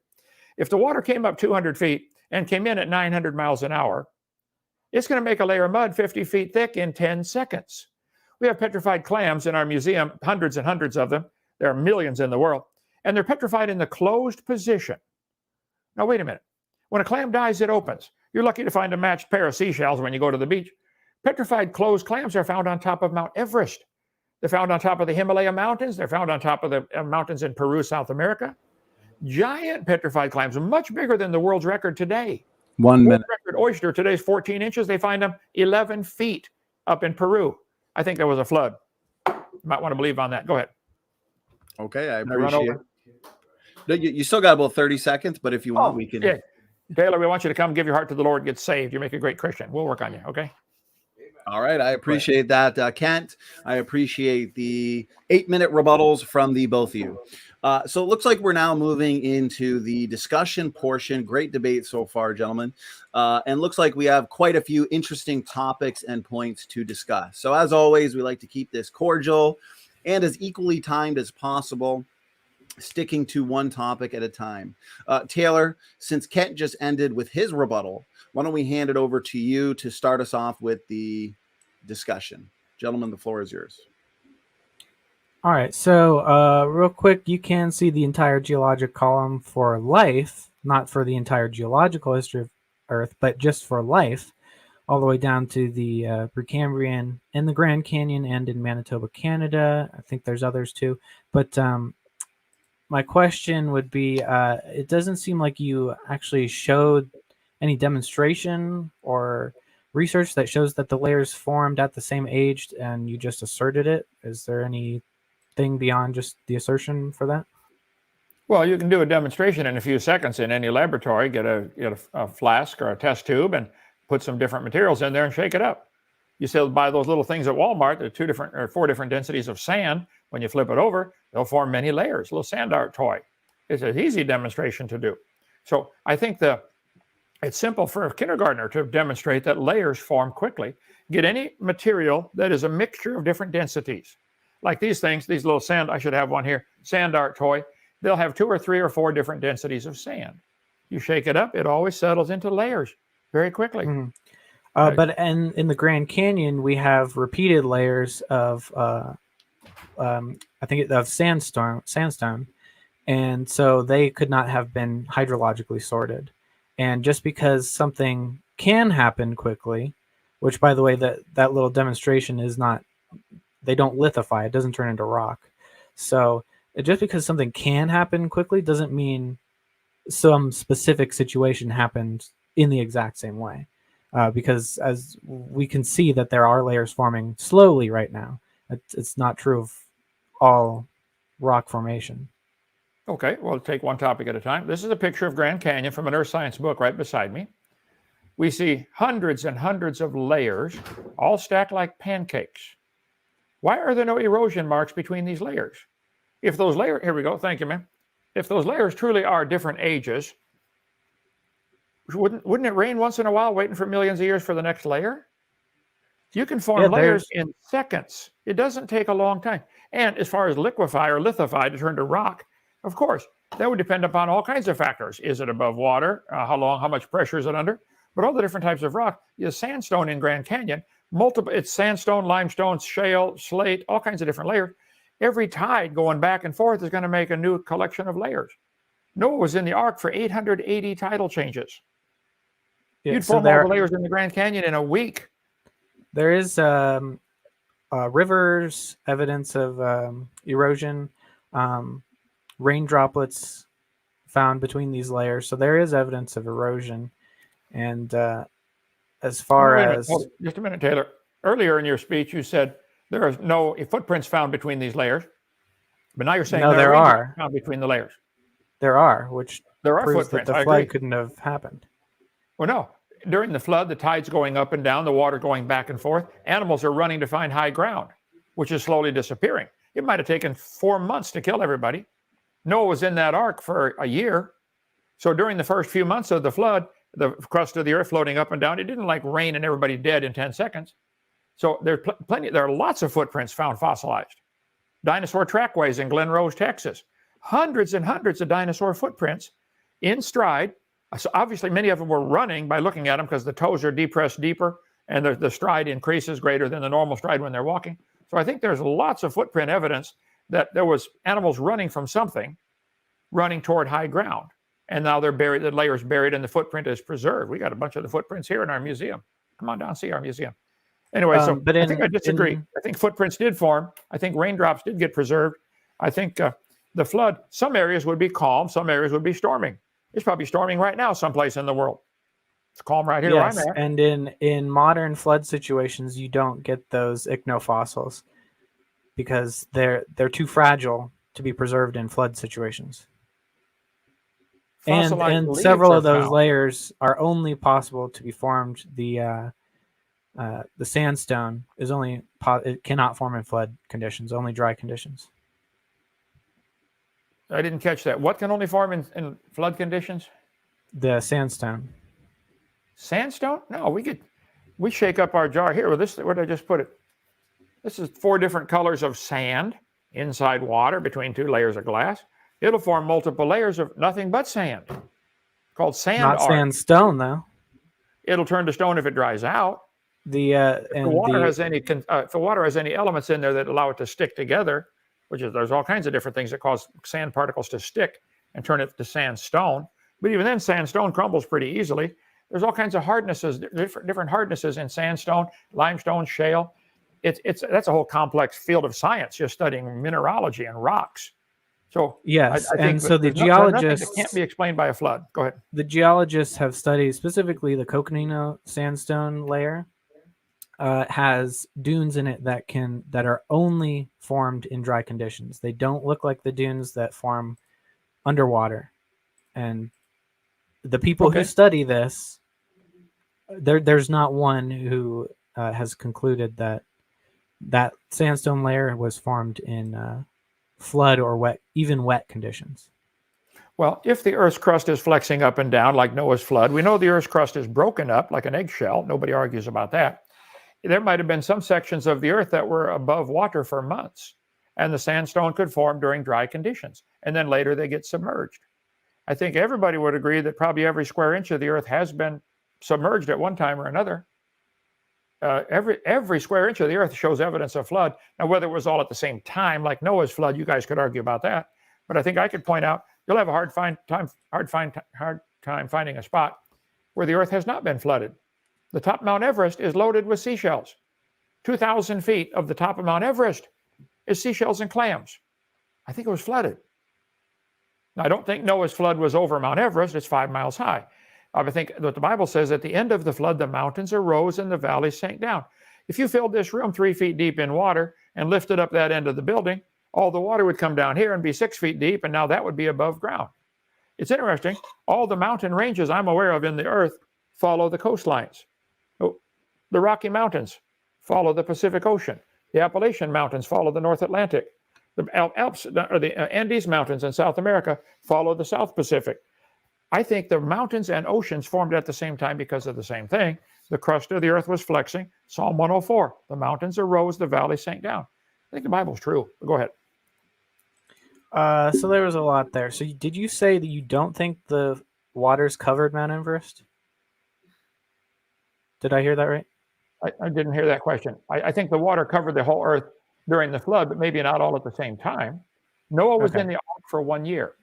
If the water came up 200 feet and came in at 900 miles an hour, it's going to make a layer of mud 50 feet thick in 10 seconds. We have petrified clams in our museum, hundreds and hundreds of them. There are millions in the world, and they're petrified in the closed position. Now, wait a minute. When a clam dies, it opens. You're lucky to find a matched pair of seashells when you go to the beach. Petrified closed clams are found on top of Mount Everest. They're found on top of the Himalaya Mountains. They're found on top of the mountains in Peru, South America. Giant petrified clams, much bigger than the world's record today. 1 minute. Record oyster today is 14 inches. They find them 11 feet up in Peru. I think there was a flood. You might want to believe on that. Go ahead. Okay, I appreciate it. No, you still got about 30 seconds, but if you want, we can. Yeah. Taylor, we want you to come give your heart to the Lord, get saved. You make a great Christian. We'll work on you, okay? All right, I appreciate that, Kent. I appreciate the 8-minute rebuttals from the both of you. So it looks like we're now moving into the discussion portion. Great debate so far, gentlemen. And looks like we have quite a few interesting topics and points to discuss. So as always, we like to keep this cordial and as equally timed as possible, sticking to one topic at a time. Taylor, since Kent just ended with his rebuttal, why don't we hand it over to you to start us off with the discussion? Gentlemen, the floor is yours. All right, so real quick, you can see the entire geologic column for life not for the entire geological history of Earth, but just for life, all the way down to the Precambrian in the Grand Canyon and in Manitoba, Canada. I think there's others too. But my question would be, it doesn't seem like you actually showed any demonstration or research that shows that the layers formed at the same age, and you just asserted it. Is there anything beyond just the assertion for that? Well, you can do a demonstration in a few seconds in any laboratory. Get a flask or a test tube and put some different materials in there and shake it up. You still buy those little things at Walmart. There are 2 different or 4 different densities of sand. When you flip it over, they'll form many layers. A little sand art toy. It's an easy demonstration to do. So I think it's simple for a kindergartner to demonstrate that layers form quickly. Get any material that is a mixture of different densities. Like these things, these little sand, I should have one here, sand art toy. They'll have 2 or 3 or 4 different densities of sand. You shake it up, it always settles into layers very quickly. Mm-hmm. But in the Grand Canyon, we have repeated layers of, I think, of sandstone, and so they could not have been hydrologically sorted. And just because something can happen quickly, which, by the way, that little demonstration is not, they don't lithify, it doesn't turn into rock. So just because something can happen quickly doesn't mean some specific situation happened in the exact same way. Because as we can see that there are layers forming slowly right now. It's not true of all rock formation. Okay, well, take one topic at a time. This is a picture of Grand Canyon from an earth science book right beside me. We see hundreds and hundreds of layers, all stacked like pancakes. Why are there no erosion marks between these layers? If those layers, here we go, thank you, ma'am. If those layers truly are different ages, wouldn't it rain once in a while, waiting for millions of years for the next layer? You can form layers in seconds. It doesn't take a long time. And as far as liquefy or lithify to turn to rock, of course, that would depend upon all kinds of factors. Is it above water? How much pressure is it under? But all the different types of rock. The sandstone in Grand Canyon, it's sandstone, limestone, shale, slate, all kinds of different layers. Every tide going back and forth is going to make a new collection of layers. Noah was in the ark for 880 tidal changes. You'd form all the layers in the Grand Canyon in a week. There is rivers, evidence of erosion, rain droplets found between these layers. So there is evidence of erosion. And as far as... Just a minute, Taylor. Earlier in your speech, you said there are no footprints found between these layers. But now you're saying there are found between the layers. There are, which there are proves footprints. that the flood couldn't have happened. Well, no. During the flood, the tide's going up and down, the water going back and forth. Animals are running to find high ground, which is slowly disappearing. It might have taken 4 months to kill everybody. Noah was in that ark for a year. So during the first few months of the flood, the crust of the earth floating up and down, it didn't like rain and everybody dead in 10 seconds. So there are lots of footprints found fossilized. Dinosaur trackways in Glen Rose, Texas. Hundreds and hundreds of dinosaur footprints in stride. So obviously many of them were running by looking at them because the toes are depressed deeper and the stride increases greater than the normal stride when they're walking. So I think there's lots of footprint evidence that there was animals running from something, running toward high ground. And now they're buried, the layer's buried and the footprint is preserved. We got a bunch of the footprints here in our museum. Come on down, see our museum. Anyway, I think I disagree. I think footprints did form. I think raindrops did get preserved. I think the flood, some areas would be calm, some areas would be storming. It's probably storming right now someplace in the world. It's calm right here where I'm at. And in modern flood situations, you don't get those ichnofossils because they're too fragile to be preserved in flood situations. And several of those layers are only possible to be formed. The sandstone is only it cannot form in flood conditions, only dry conditions. I didn't catch that. What can only form in flood conditions? The sandstone. Sandstone? No, we shake up our jar here. Well, where did I just put it? This is 4 different colors of sand inside water between 2 layers of glass. It'll form multiple layers of nothing but sand, called sand art. Not sandstone, though. It'll turn to stone if it dries out. If the water has any elements in there that allow it to stick together, there's all kinds of different things that cause sand particles to stick and turn it to sandstone. But even then, sandstone crumbles pretty easily. There's all kinds of hardnesses, different hardnesses in sandstone, limestone, shale. That's a whole complex field of science, just studying mineralogy and rocks. So Yes, I think and so the there's nothing that geologists can't be explained by a flood. Go ahead. the geologists have studied specifically the Coconino sandstone layer. Has dunes in it that are only formed in dry conditions. They don't look like the dunes that form underwater. And the people who study this, there's not one who has concluded that sandstone layer was formed in flood or wet conditions. Well, if the Earth's crust is flexing up and down like Noah's flood, we know the Earth's crust is broken up like an eggshell. Nobody argues about that. There might have been some sections of the Earth that were above water for months, and the sandstone could form during dry conditions, and then later they get submerged. I think everybody would agree that probably every square inch of the Earth has been submerged at one time or another. Every square inch of the Earth shows evidence of flood. Now, whether it was all at the same time, like Noah's flood, you guys could argue about that. But I think I could point out you'll have a hard time finding a spot where the Earth has not been flooded. The top of Mount Everest is loaded with seashells. 2,000 feet of the top of Mount Everest is seashells and clams. I think it was flooded. Now, I don't think Noah's flood was over Mount Everest. It's 5 miles high. I think what the Bible says, at the end of the flood, the mountains arose and the valleys sank down. If you filled this room 3 feet deep in water and lifted up that end of the building, all the water would come down here and be 6 feet deep, and now that would be above ground. It's interesting. All the mountain ranges I'm aware of in the Earth follow the coastlines. The Rocky Mountains follow the Pacific Ocean. The Appalachian Mountains follow the North Atlantic. The Alps, or the Andes Mountains in South America, follow the South Pacific. I think the mountains and oceans formed at the same time because of the same thing. The crust of the Earth was flexing. Psalm 104, the mountains arose, the valleys sank down. I think the Bible's true. Go ahead. So there was a lot there. So did you say that you don't think the waters covered Mount Everest? Did I hear that right? I didn't hear that question. I think the water covered the whole Earth during the flood, but maybe not all at the same time. Noah was in the ark for 1 year.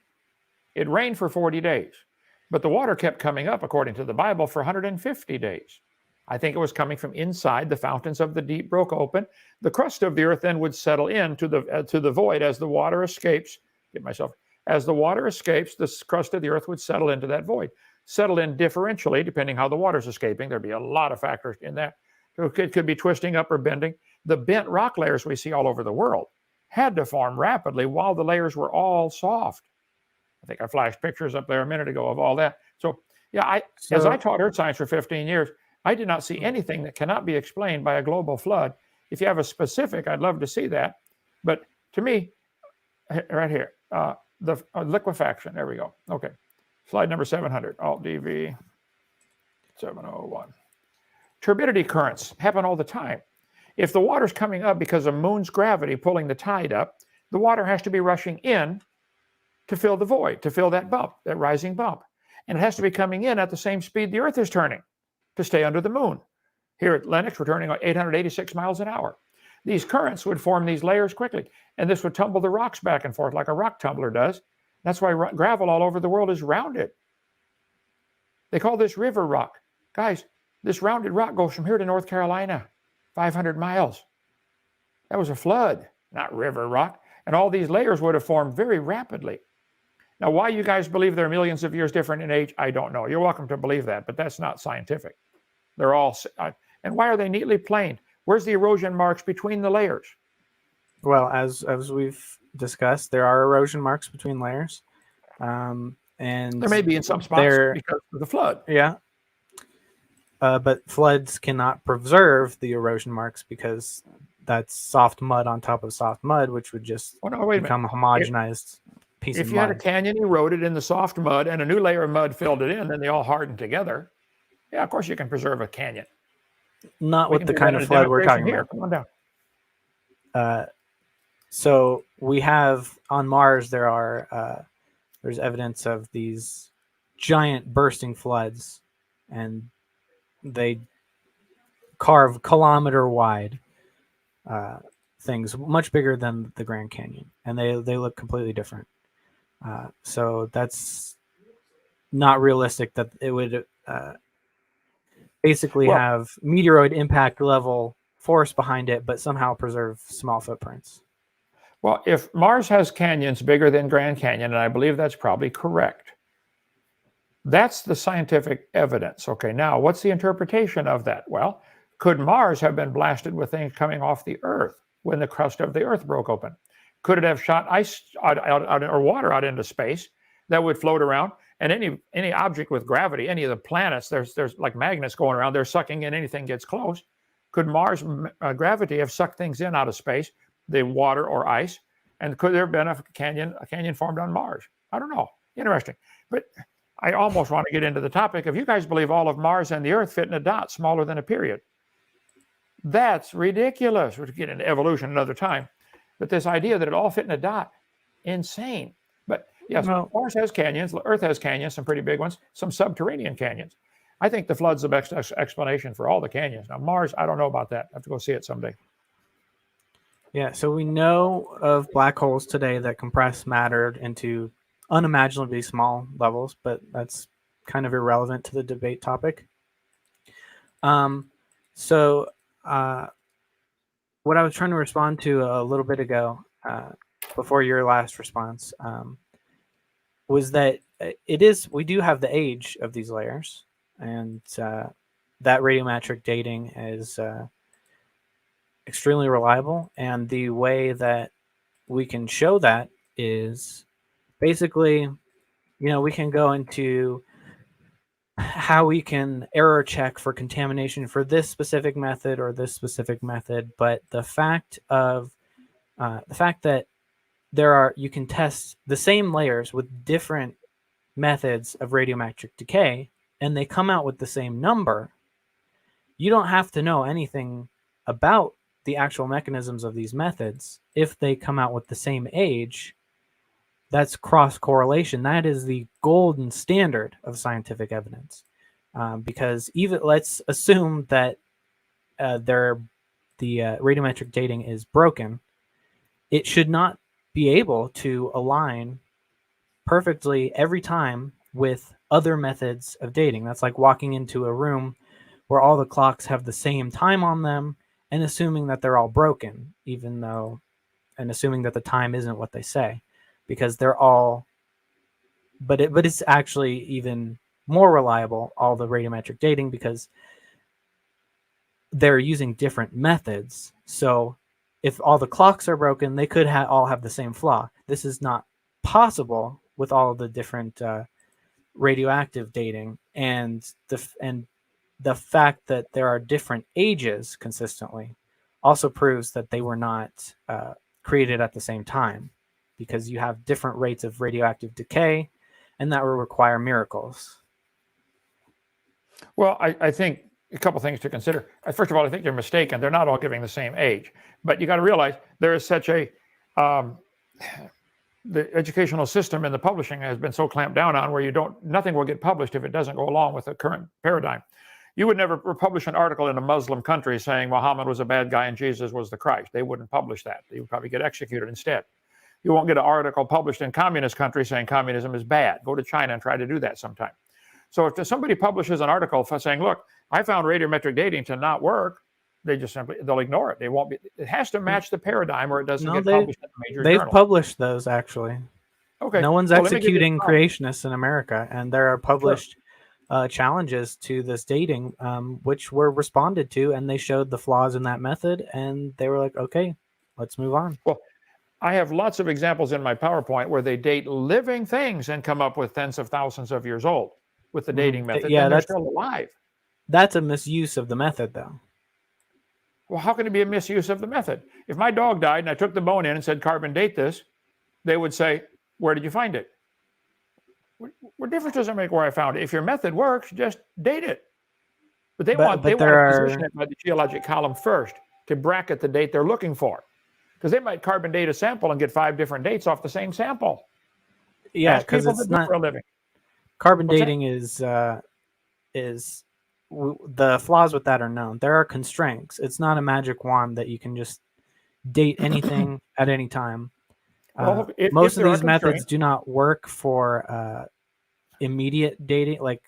It rained for 40 days, but the water kept coming up, according to the Bible, for 150 days. I think it was coming from inside. The fountains of the deep broke open. The crust of the earth then would settle into the void as the water escapes. As the water escapes, the crust of the earth would settle into that void. Settle in differentially, depending how the water's escaping. There'd be a lot of factors in that. It could be twisting up or bending. The bent rock layers we see all over the world had to form rapidly while the layers were all soft. I think I flashed pictures up there a minute ago of all that. So, yeah, as I taught earth science for 15 years, I did not see anything that cannot be explained by a global flood. If you have a specific, I'd love to see that. But to me, right here, the liquefaction, there we go. Okay, slide number 700, Alt-DV 701. Turbidity currents happen all the time. If the water's coming up because of moon's gravity pulling the tide up, the water has to be rushing in to fill the void, to fill that bump, that rising bump. And it has to be coming in at the same speed the earth is turning to stay under the moon. Here at Lennox, we're turning 886 miles an hour. These currents would form these layers quickly, and this would tumble the rocks back and forth like a rock tumbler does. That's why gravel all over the world is rounded. They call this river rock. Guys, this rounded rock goes from here to North Carolina, 500 miles. That was a flood, not river rock. And all these layers would have formed very rapidly. Now, why you guys believe they're millions of years different in age, I don't know. You're welcome to believe that, but that's not scientific. They're all, and why are they neatly planed? Where's the erosion marks between the layers? Well, as we've discussed, there are erosion marks between layers. And there may be in some spots because of the flood. Yeah. But floods cannot preserve the erosion marks because that's soft mud on top of soft mud, which would just become a homogenized piece of mud. If you had a canyon eroded in the soft mud and a new layer of mud filled it in, then they all hardened together. Yeah, of course you can preserve a canyon. Not with the kind of flood we're talking about. Come on down. So we have on Mars, there's evidence of these giant bursting floods, and they carve kilometer wide things, much bigger than the Grand Canyon, and they look completely different. So that's not realistic that it would basically Well, have meteoroid impact level force behind it, but somehow preserve small footprints. Well, if Mars has canyons bigger than Grand Canyon, and I believe that's probably correct, that's the scientific evidence. Okay, now what's the interpretation of that? Well, could Mars have been blasted with things coming off the Earth when the crust of the Earth broke open? Could it have shot ice out or water out into space that would float around? And any object with gravity, any of the planets, there's like magnets going around, they're sucking in anything gets close. Could Mars gravity have sucked things in out of space, the water or ice? And could there have been a canyon formed on Mars? I don't know. Interesting. But I almost want to get into the topic. If you guys believe all of Mars and the Earth fit in a dot smaller than a period, that's ridiculous. We'll get into evolution another time. But this idea that it all fit in a dot, insane. But yes, Mars has canyons. Earth has canyons, some pretty big ones, some subterranean canyons. I think the flood's the best explanation for all the canyons. Now, Mars, I don't know about that. I have to go see it someday. Yeah, so we know of black holes today that compress matter into unimaginably small levels, but that's kind of irrelevant to the debate topic. So what I was trying to respond to a little bit ago, before your last response, was that we do have the age of these layers, and that radiometric dating is extremely reliable. And the way that we can show that is basically, we can go into how we can error check for contamination for this specific method or this specific method. But the fact that you can test the same layers with different methods of radiometric decay and they come out with the same number, you don't have to know anything about the actual mechanisms of these methods. If they come out with the same age, that's cross correlation. That is the golden standard of scientific evidence, because even let's assume that the radiometric dating is broken, it should not be able to align perfectly every time with other methods of dating. That's like walking into a room where all the clocks have the same time on them and assuming that they're all broken, and assuming that the time isn't what they say, because they're all, but it's actually even more reliable, all the radiometric dating, because they're using different methods. So if all the clocks are broken, they could all have the same flaw. This is not possible with all of the different radioactive dating, and the fact that there are different ages consistently also proves that they were not created at the same time, because you have different rates of radioactive decay, and that will require miracles. Well, I think a couple things to consider. First of all, I think you're mistaken. They're not all giving the same age, but you got to realize there is such a the educational system and the publishing has been so clamped down on where nothing will get published if it doesn't go along with the current paradigm. You would never publish an article in a Muslim country saying Muhammad was a bad guy and Jesus was the Christ. They wouldn't publish that. They would probably get executed instead. You won't get an article published in communist countries saying communism is bad. Go to China and try to do that sometime. So if somebody publishes an article saying, look, I found radiometric dating to not work, they'll ignore it. It has to match the paradigm or it doesn't get published in a major journal. They've published those, actually. Okay. No one's executing creationists in America, and there are published challenges to this dating, which were responded to, and they showed the flaws in that method, and they were like, okay, let's move on. Well, I have lots of examples in my PowerPoint where they date living things and come up with tens of thousands of years old with the dating method. Yeah, they're still alive. That's a misuse of the method, though. Well, how can it be a misuse of the method? If my dog died and I took the bone in and said carbon date this, they would say, where did you find it? What difference does it make where I found it? If your method works, just date it. But they want to position it by the geologic column first to bracket the date they're looking for. Because they might carbon date a sample and get 5 different dates off the same sample. Yeah, because it's not for a living. Carbon dating is the flaws with that are known. There are constraints. It's not a magic wand that you can just date anything at any time. Most of these methods do not work for immediate dating, like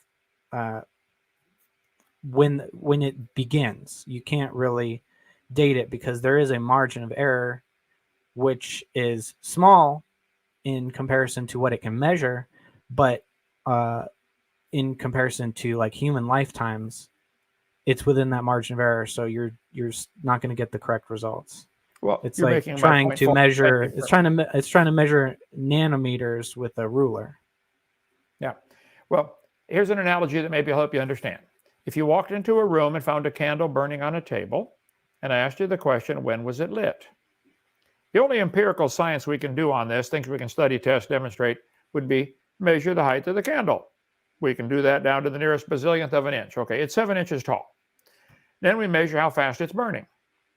when it begins. You can't really date it because there is a margin of error, which is small in comparison to what it can measure, but in comparison to like human lifetimes, it's within that margin of error. So you're not going to get the correct results. Well, It's you're like making my trying point to for me. measure. Thank you. It's trying to measure nanometers with a ruler. Yeah. Well, here's an analogy that maybe will help you understand. If you walked into a room and found a candle burning on a table, and I asked you the question, when was it lit? The only empirical science we can do on this, things we can study, test, demonstrate, would be measure the height of the candle. We can do that down to the nearest bazillionth of an inch. Okay, it's 7 inches tall. Then we measure how fast it's burning.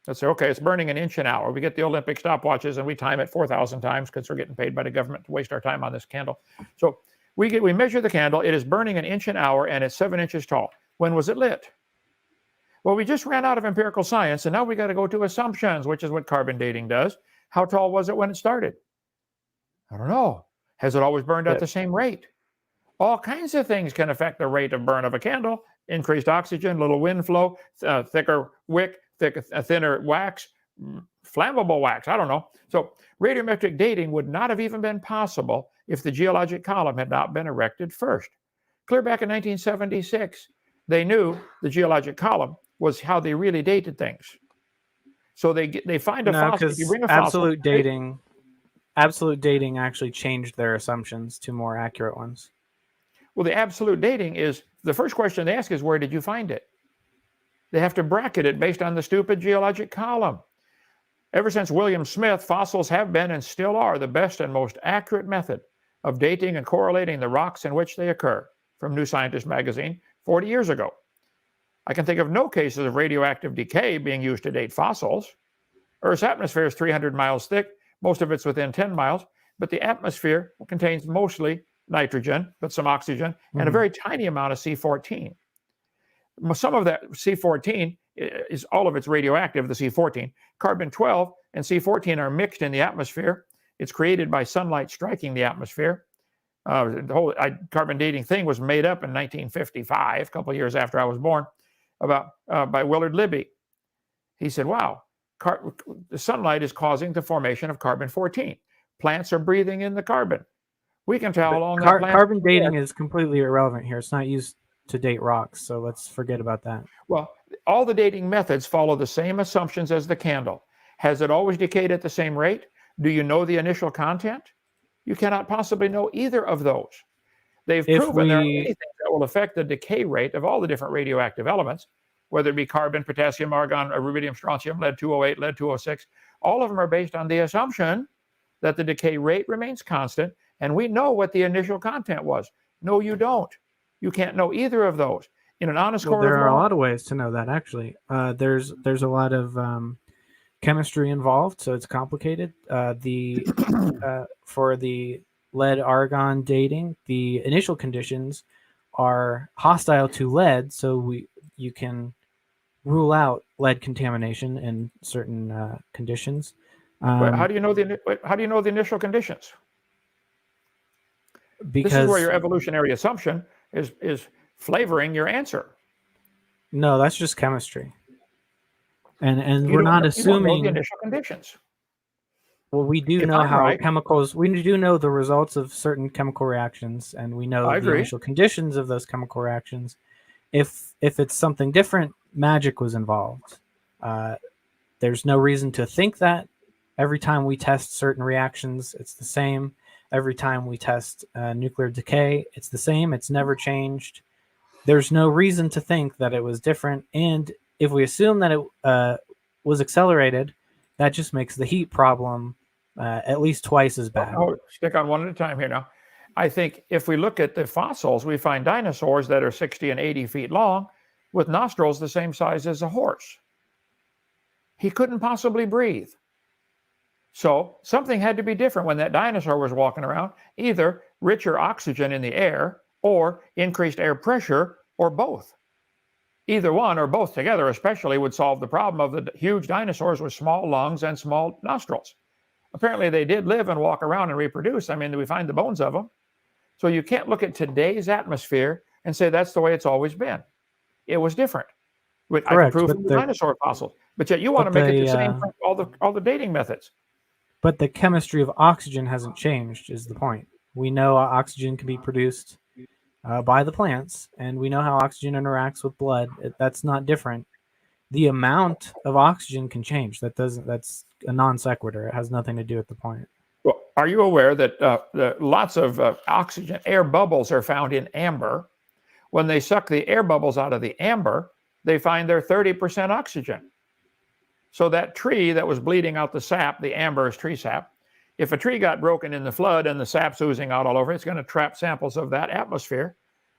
Let's say, okay, it's burning an inch an hour. We get the Olympic stopwatches and we time it 4,000 times because we're getting paid by the government to waste our time on this candle. So we measure the candle. It is burning an inch an hour and it's 7 inches tall. When was it lit? Well, we just ran out of empirical science, and now we got to go to assumptions, which is what carbon dating does. How tall was it when it started? I don't know. Has it always burned at the same rate? All kinds of things can affect the rate of burn of a candle. Increased oxygen, little wind flow, thicker wick, thinner wax, flammable wax, I don't know. So radiometric dating would not have even been possible if the geologic column had not been erected first. Clear back in 1976, they knew the geologic column was how they really dated things. So they find a fossil. If you bring a fossil, absolute dating actually changed their assumptions to more accurate ones. Well, the absolute dating is, the first question they ask is, where did you find it? They have to bracket it based on the stupid geologic column. Ever since William Smith, fossils have been and still are the best and most accurate method of dating and correlating the rocks in which they occur, from New Scientist magazine 40 years ago. I can think of no cases of radioactive decay being used to date fossils. Earth's atmosphere is 300 miles thick. Most of it's within 10 miles, but the atmosphere contains mostly nitrogen, but some oxygen, and a very tiny amount of C14. Some of that C14 is all of it's radioactive, the C14. Carbon-12 and C14 are mixed in the atmosphere. It's created by sunlight striking the atmosphere. The whole carbon dating thing was made up in 1955, a couple of years after I was born, by Willard Libby. He said, wow, the sunlight is causing the formation of carbon-14. Plants are breathing in the carbon. We can tell how long that plant... Carbon dating is completely irrelevant here. It's not used to date rocks, so let's forget about that. Well, all the dating methods follow the same assumptions as the candle. Has it always decayed at the same rate? Do you know the initial content? You cannot possibly know either of those. They've proven there are many things that will affect the decay rate of all the different radioactive elements, whether it be carbon, potassium, argon, rubidium, strontium, lead-208, lead-206. All of them are based on the assumption that the decay rate remains constant, and we know what the initial content was. No, you don't. You can't know either of those. In an honest court of law, there are a lot of ways to know that, actually. There's a lot of chemistry involved, so it's complicated. For the lead-argon dating, the initial conditions are hostile to lead, so you can rule out lead contamination in certain conditions. How do you know the initial conditions? Because this is where your evolutionary assumption is flavoring your answer. No, that's just chemistry. And we're not assuming you don't know the initial conditions. Well, we do know how chemicals. We do know the results of certain chemical reactions, and we know the initial conditions of those chemical reactions. If it's something different, magic was involved. There's no reason to think that. Every time we test certain reactions, it's the same. Every time we test nuclear decay, it's the same. It's never changed. There's no reason to think that it was different. And if we assume that it was accelerated, that just makes the heat problem at least twice as bad. Oh, stick on one at a time here now. I think if we look at the fossils, we find dinosaurs that are 60 and 80 feet long with nostrils the same size as a horse. He couldn't possibly breathe. So something had to be different when that dinosaur was walking around, either richer oxygen in the air or increased air pressure or both. Either one or both together especially would solve the problem of the huge dinosaurs with small lungs and small nostrils. Apparently they did live and walk around and reproduce. I mean, we find the bones of them. So you can't look at today's atmosphere and say that's the way it's always been. It was different. I can prove from the dinosaur fossils, but yet you want to make it the same for all the dating methods. But the chemistry of oxygen hasn't changed, is the point. We know oxygen can be produced by the plants, and we know how oxygen interacts with blood. That's not different. The amount of oxygen can change. That's a non sequitur. It has nothing to do with the point. Well, are you aware that lots of oxygen air bubbles are found in amber? When they suck the air bubbles out of the amber, they find they're 30% oxygen. So that tree that was bleeding out the sap, the amber is tree sap. If a tree got broken in the flood and the sap's oozing out all over, it's going to trap samples of that atmosphere.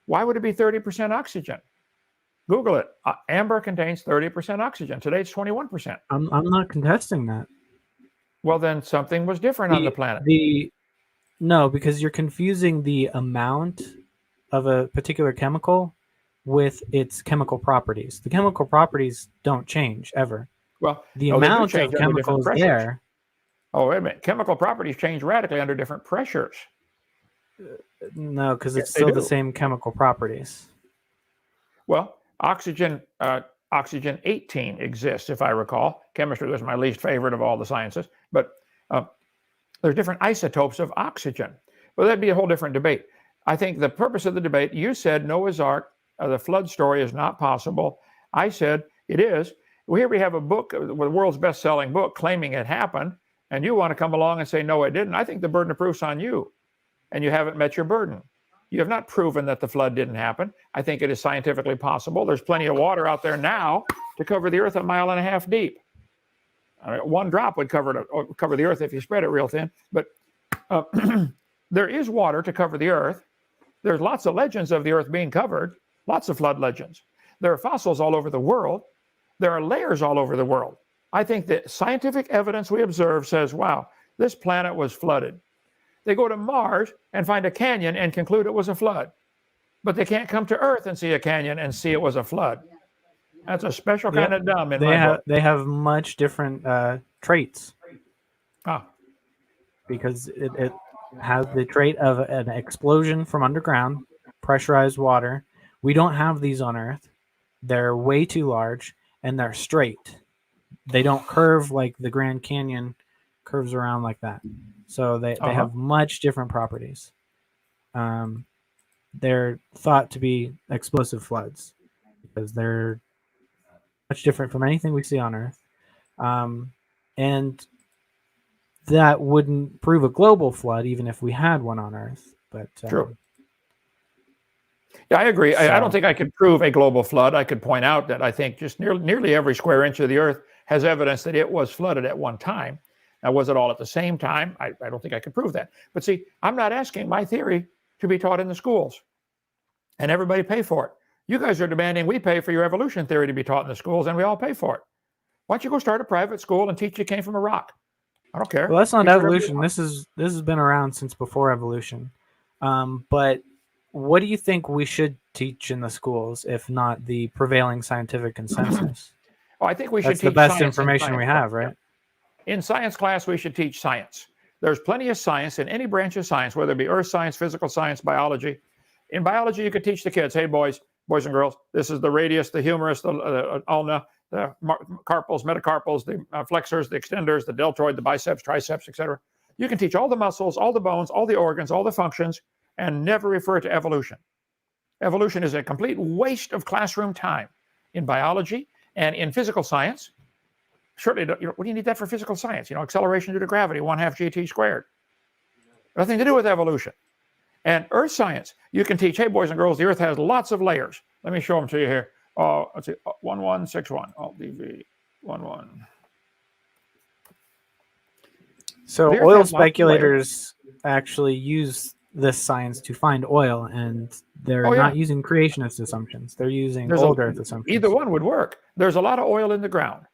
Why would it be 30% oxygen? Google it. Amber contains 30% oxygen. Today it's 21%. I'm not contesting that. Well, then something was different on the planet. No, because you're confusing the amount of a particular chemical with its chemical properties. The chemical properties don't change ever. Well, the amount of chemicals there. Oh, wait a minute. Chemical properties change radically under different pressures. No, because it's still the same chemical properties. Well, oxygen 18 exists, if I recall. Chemistry was my least favorite of all the sciences, but there's different isotopes of oxygen. Well, that'd be a whole different debate. I think the purpose of the debate, you said Noah's Ark, the flood story is not possible. I said it is. Here we have a book, the world's best-selling book, claiming it happened, and you want to come along and say, no, it didn't. I think the burden of proof's on you, and you haven't met your burden. You have not proven that the flood didn't happen. I think it is scientifically possible. There's plenty of water out there now to cover the earth 1.5 miles deep. One drop would cover the earth if you spread it real thin, but there is water to cover the earth. There's lots of legends of the earth being covered, lots of flood legends. There are fossils all over the world. There are layers all over the world. I think that scientific evidence we observe says, wow, this planet was flooded. They go to Mars and find a canyon and conclude it was a flood. But they can't come to Earth and see a canyon and see it was a flood. That's a special kind of dumb in my book. They have much different traits. Because it has the trait of an explosion from underground, pressurized water. We don't have these on Earth. They're way too large, and they're straight. They don't curve like the Grand Canyon curves around like that. So they have much different properties. They're thought to be explosive floods because they're much different from anything we see on Earth. And that wouldn't prove a global flood even if we had one on Earth. But true. Yeah, I agree. I don't think I could prove a global flood. I could point out that I think just nearly every square inch of the Earth has evidence that it was flooded at one time. Now, was it all at the same time? I don't think I could prove that. But see, I'm not asking my theory to be taught in the schools and everybody pay for it. You guys are demanding we pay for your evolution theory to be taught in the schools, and we all pay for it. Why don't you go start a private school and teach you came from a rock? I don't care. Well, that's not evolution. This has been around since before evolution. But what do you think we should teach in the schools, if not the prevailing scientific consensus? Well, I think we should teach the best information we have, right? In science class, we should teach science. There's plenty of science in any branch of science, whether it be earth science, physical science, biology. In biology, you could teach the kids, hey, boys and girls, this is the radius, the humerus, the ulna, the carpals, metacarpals, the flexors, the extenders, the deltoid, the biceps, triceps, etc. You can teach all the muscles, all the bones, all the organs, all the functions, and never refer to evolution. Evolution is a complete waste of classroom time in biology and in physical science. Surely, what do you need that for physical science? Acceleration due to gravity, 1/2 gt squared. Nothing to do with evolution. And earth science, you can teach, hey, boys and girls, the earth has lots of layers. Let me show them to you here. Let's see, 1161, DV 11. So oil speculators actually use this science to find oil, and they're not using creationist assumptions. They're using old earth assumptions. Either one would work. There's a lot of oil in the ground.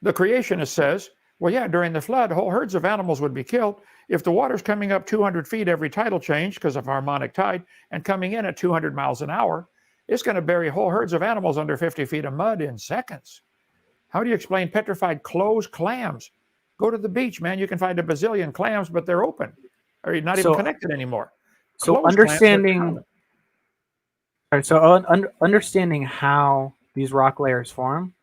The creationist says, well, yeah, during the flood, whole herds of animals would be killed. If the water's coming up 200 feet every tidal change because of harmonic tide and coming in at 200 miles an hour, it's going to bury whole herds of animals under 50 feet of mud in seconds. How do you explain petrified closed clams? Go to the beach, man. You can find a bazillion clams, but they're open or not even connected anymore. So closed plants are understanding, common. understanding how these rock layers form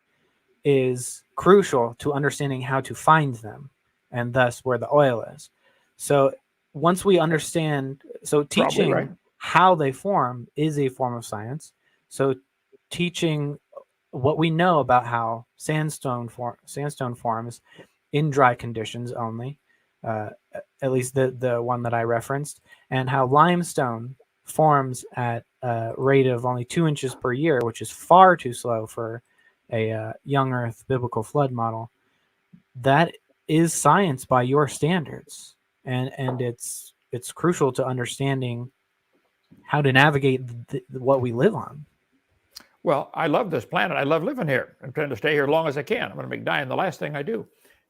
is crucial to understanding how to find them, and thus where the oil is. So once we understand, so Probably right. teaching how they form is a form of science. So teaching what we know about how sandstone forms in dry conditions only, at least the one that I referenced, and how limestone forms at a rate of only 2 inches per year, which is far too slow for a young Earth biblical flood model. That is science by your standards, and it's crucial to understanding how to navigate what we live on. Well, I love this planet. I love living here. I'm trying to stay here as long as I can. I'm going to make dying the last thing I do.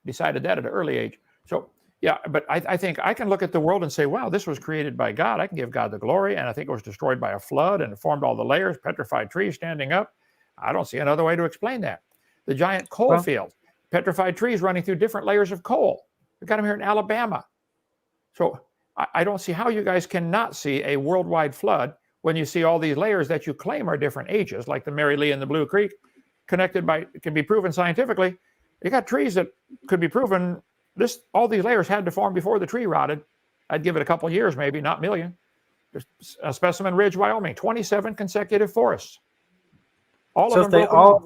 Decided that at an early age. So, yeah, but I think I can look at the world and say, wow, this was created by God. I can give God the glory. And I think it was destroyed by a flood and it formed all the layers, petrified trees standing up. I don't see another way to explain that. The giant coal field, petrified trees running through different layers of coal. We've got them here in Alabama. So I don't see how you guys cannot see a worldwide flood when you see all these layers that you claim are different ages, like the Mary Lee and the Blue Creek, connected by, can be proven scientifically. You got trees that could be proven, all these layers had to form before the tree rotted. I'd give it a couple of years, maybe, not million. Just a Specimen Ridge, Wyoming, 27 consecutive forests. All So of them broken off.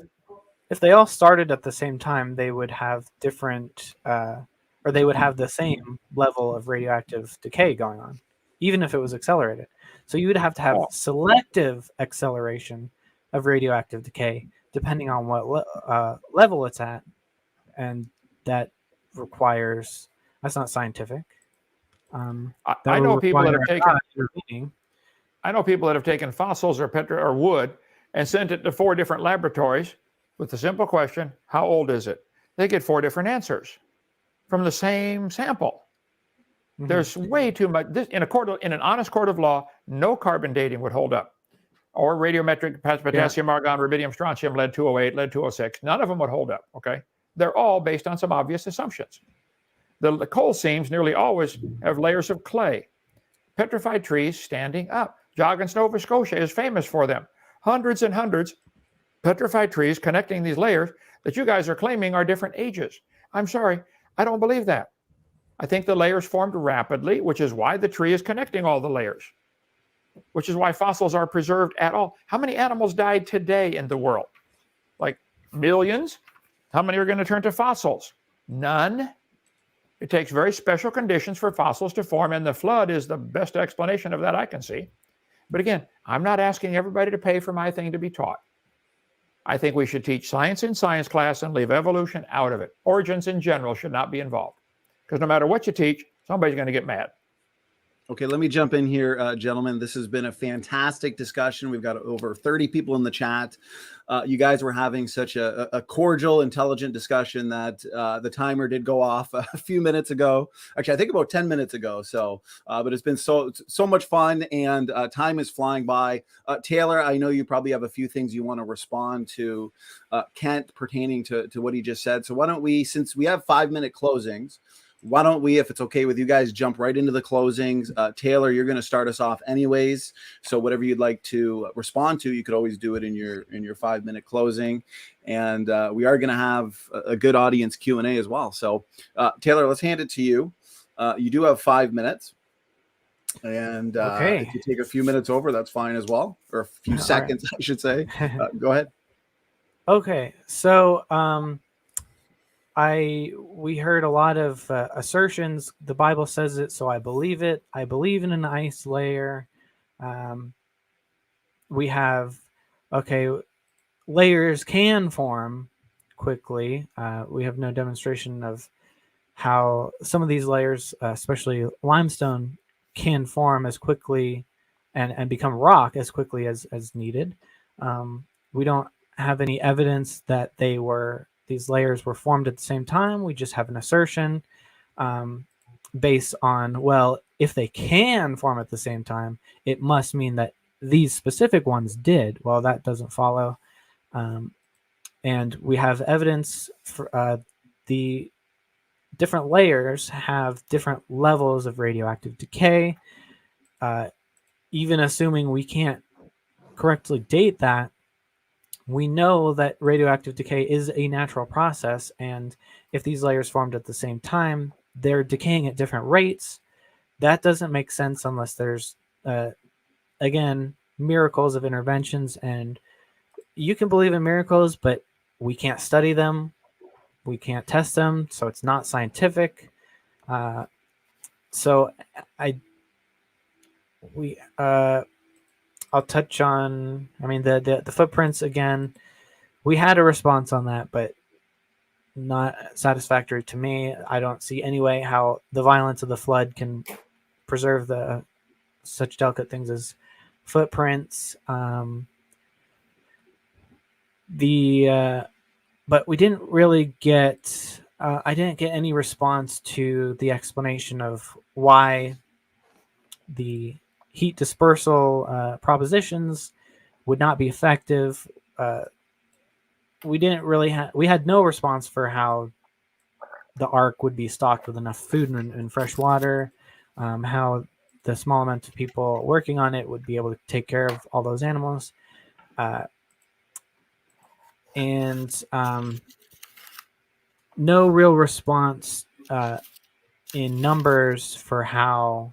if they all started at the same time, they would have different, or they would have the same level of radioactive decay going on, even if it was accelerated. So you would have to have selective acceleration of radioactive decay, depending on what level it's at, and that requires, that's not scientific. I know people that have taken. I know people that have taken fossils or wood and sent it to 4 different laboratories with the simple question, how old is it? They get 4 different answers from the same sample. Mm-hmm. There's way too much. In an honest court of law, no carbon dating would hold up. Or radiometric potassium, argon, rubidium, strontium, lead 208, lead 206. None of them would hold up, okay? They're all based on some obvious assumptions. The coal seams nearly always have layers of clay. Petrified trees standing up. Joggins, Nova Scotia is famous for them. Hundreds and hundreds petrified trees connecting these layers that you guys are claiming are different ages. I'm sorry, I don't believe that. I think the layers formed rapidly, which is why the tree is connecting all the layers, which is why fossils are preserved at all. How many animals died today in the world? Like millions? How many are going to turn to fossils? None. It takes very special conditions for fossils to form, and the flood is the best explanation of that I can see. But again, I'm not asking everybody to pay for my thing to be taught. I think we should teach science in science class and leave evolution out of it. Origins in general should not be involved. Because no matter what you teach, somebody's going to get mad. Okay, let me jump in here, gentlemen. This has been a fantastic discussion. We've got over 30 people in the chat. You guys were having such a cordial, intelligent discussion that the timer did go off a few minutes ago. Actually, I think about 10 minutes ago. So, but it's been so much fun, and time is flying by. Taylor, I know you probably have a few things you want to respond to Kent pertaining to what he just said. So why don't we, since we have 5-minute closings, why don't we, if it's okay with you guys, jump right into the closings? Taylor, you're going to start us off anyways. So whatever you'd like to respond to, you could always do it in your 5-minute closing. And we are going to have a good audience Q&A as well. So Taylor, let's hand it to you. You do have 5 minutes. And if you take a few minutes over, that's fine as well. Or a few seconds, right. I should say. Go ahead. Okay. So we heard a lot of assertions. The Bible says it, so I believe it. I believe in an ice layer. We have, layers can form quickly. We have no demonstration of how some of these layers, especially limestone, can form as quickly and become rock as quickly as needed. We don't have any evidence that these layers were formed at the same time. We just have an assertion based on, well, if they can form at the same time, it must mean that these specific ones did. Well, that doesn't follow. And we have evidence for the different layers have different levels of radioactive decay. even assuming we can't correctly date that, we know that radioactive decay is a natural process, and if these layers formed at the same time, they're decaying at different rates. That doesn't make sense unless there's, again, miracles of interventions. And you can believe in miracles, but we can't study them, we can't test them, so it's not scientific. So I'll touch on, I mean, the footprints again. We had a response on that, but not satisfactory to me. I don't see any way how the violence of the flood can preserve such delicate things as footprints. But we didn't really get. I didn't get any response to the explanation of why the heat dispersal propositions would not be effective. We didn't really we had no response for how the ark would be stocked with enough food and fresh water, how the small amount of people working on it would be able to take care of all those animals, and no real response in numbers for how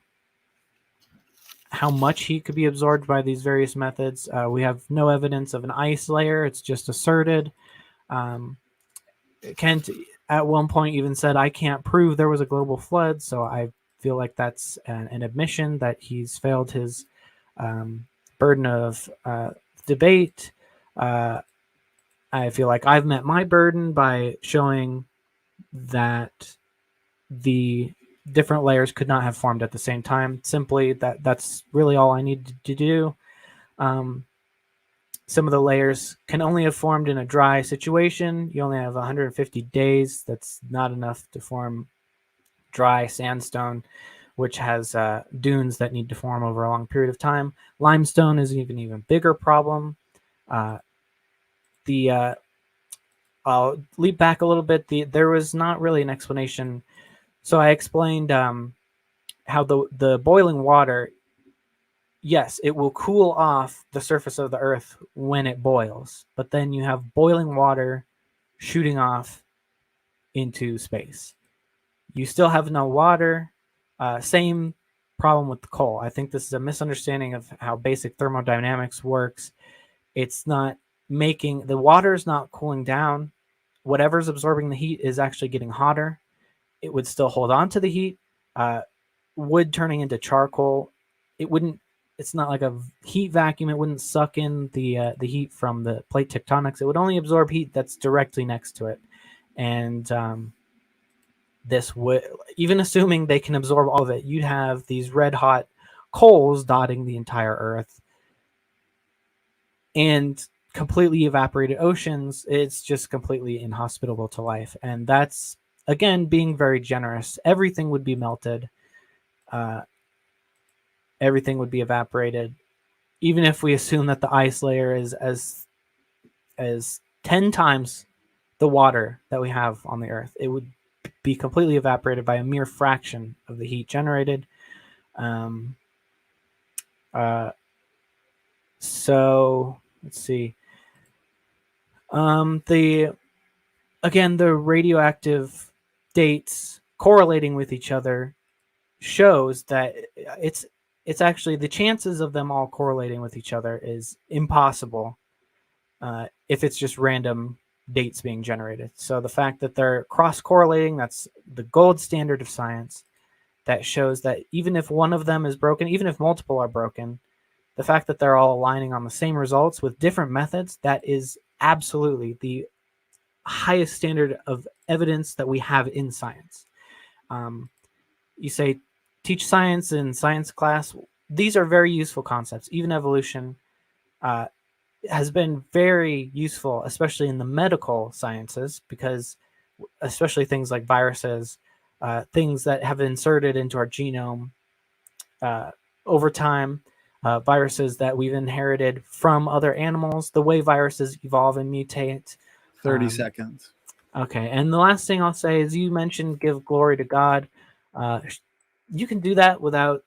much heat could be absorbed by these various methods. We have no evidence of an ice layer. It's just asserted. Kent at one point even said, I can't prove there was a global flood, so I feel like that's an admission that he's failed his burden of debate. I feel like I've met my burden by showing that the different layers could not have formed at the same time. Simply that's really all I need to do. Some of the layers can only have formed in a dry situation. You only have 150 days. That's not enough to form dry sandstone, which has dunes that need to form over a long period of time. Limestone is an even bigger problem. I'll leap back a little bit. There was not really an explanation. So I explained how the boiling water, yes, it will cool off the surface of the earth when it boils, but then you have boiling water shooting off into space. You still have no water. Same problem with the coal. I think this is a misunderstanding of how basic thermodynamics works. It's not the water is not cooling down. Whatever's absorbing the heat is actually getting hotter. It would still hold on to the heat. Wood turning into charcoal, it's not like a heat vacuum. It wouldn't suck in the heat from the plate tectonics. It would only absorb heat that's directly next to it. And this would, even assuming they can absorb all of it, you'd have these red hot coals dotting the entire earth and completely evaporated oceans. It's just completely inhospitable to life. And that's, again, being very generous. Everything would be melted. Everything would be evaporated. Even if we assume that the ice layer is as 10 times the water that we have on the earth, it would be completely evaporated by a mere fraction of the heat generated. So let's see. The radioactive dates correlating with each other shows that it's actually, the chances of them all correlating with each other is impossible if it's just random dates being generated. So the fact that they're cross-correlating, that's the gold standard of science. That shows that even if one of them is broken, even if multiple are broken, the fact that they're all aligning on the same results with different methods, that is absolutely the highest standard of evidence that we have in science. You say, teach science in science class. These are very useful concepts. Even evolution has been very useful, especially in the medical sciences, because especially things like viruses, things that have inserted into our genome over time, viruses that we've inherited from other animals, the way viruses evolve and mutate. 30 seconds. Okay, and the last thing I'll say is, you mentioned give glory to God. You can do that without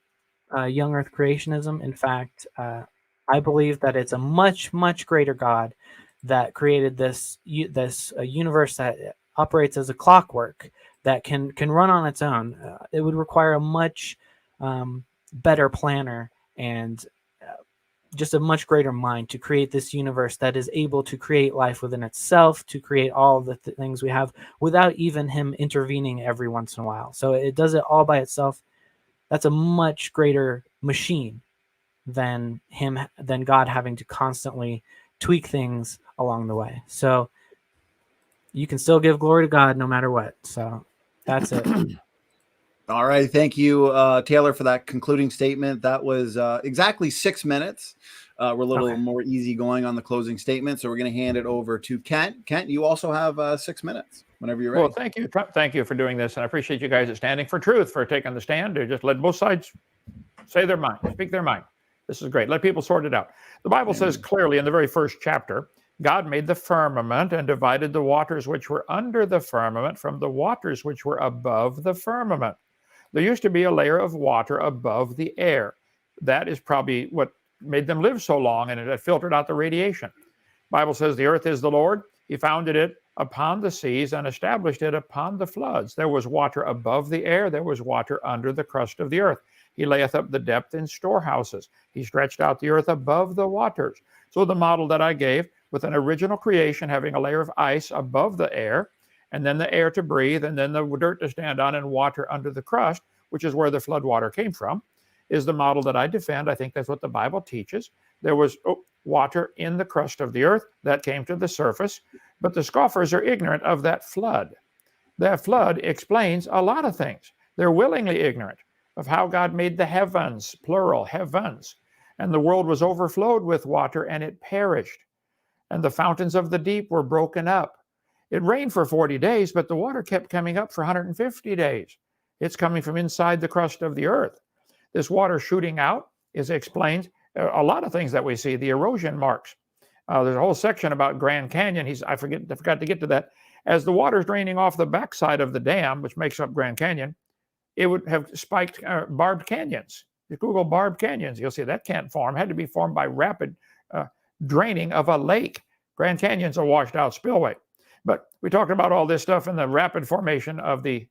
young Earth creationism. In fact, I believe that it's a much, much greater God that created this universe that operates as a clockwork that can run on its own. It would require a much better planner and just a much greater mind to create this universe that is able to create life within itself, to create all the things we have without even him intervening every once in a while. So it does it all by itself. That's a much greater machine than God having to constantly tweak things along the way. So you can still give glory to God no matter what. So that's it. All right. Thank you, Taylor, for that concluding statement. That was exactly 6 minutes. We're a little more easygoing on the closing statement. So we're going to hand it over to Kent. Kent, you also have 6 minutes whenever you're ready. Well, thank you. Thank you for doing this. And I appreciate you guys at Standing for Truth for taking the stand to just let both sides say their mind, speak their mind. This is great. Let people sort it out. The Bible says clearly in the very first chapter, God made the firmament and divided the waters which were under the firmament from the waters which were above the firmament. There used to be a layer of water above the air. That is probably what made them live so long, and it had filtered out the radiation. The Bible says the earth is the Lord. He founded it upon the seas and established it upon the floods. There was water above the air. There was water under the crust of the earth. He layeth up the depth in storehouses. He stretched out the earth above the waters. So the model that I gave, with an original creation having a layer of ice above the air, and then the air to breathe, and then the dirt to stand on, and water under the crust, which is where the flood water came from, is the model that I defend. I think that's what the Bible teaches. There was water in the crust of the earth that came to the surface, but the scoffers are ignorant of that flood. That flood explains a lot of things. They're willingly ignorant of how God made the heavens, plural, heavens, and the world was overflowed with water, and it perished, and the fountains of the deep were broken up. It rained for 40 days, but the water kept coming up for 150 days. It's coming from inside the crust of the earth. This water shooting out explains a lot of things that we see, the erosion marks. There's a whole section about Grand Canyon. I forgot to get to that. As the water's draining off the backside of the dam, which makes up Grand Canyon, it would have spiked barbed canyons. You Google barbed canyons, you'll see that can't form. It had to be formed by rapid draining of a lake. Grand Canyon's a washed out spillway. But we talked about all this stuff in the rapid formation of the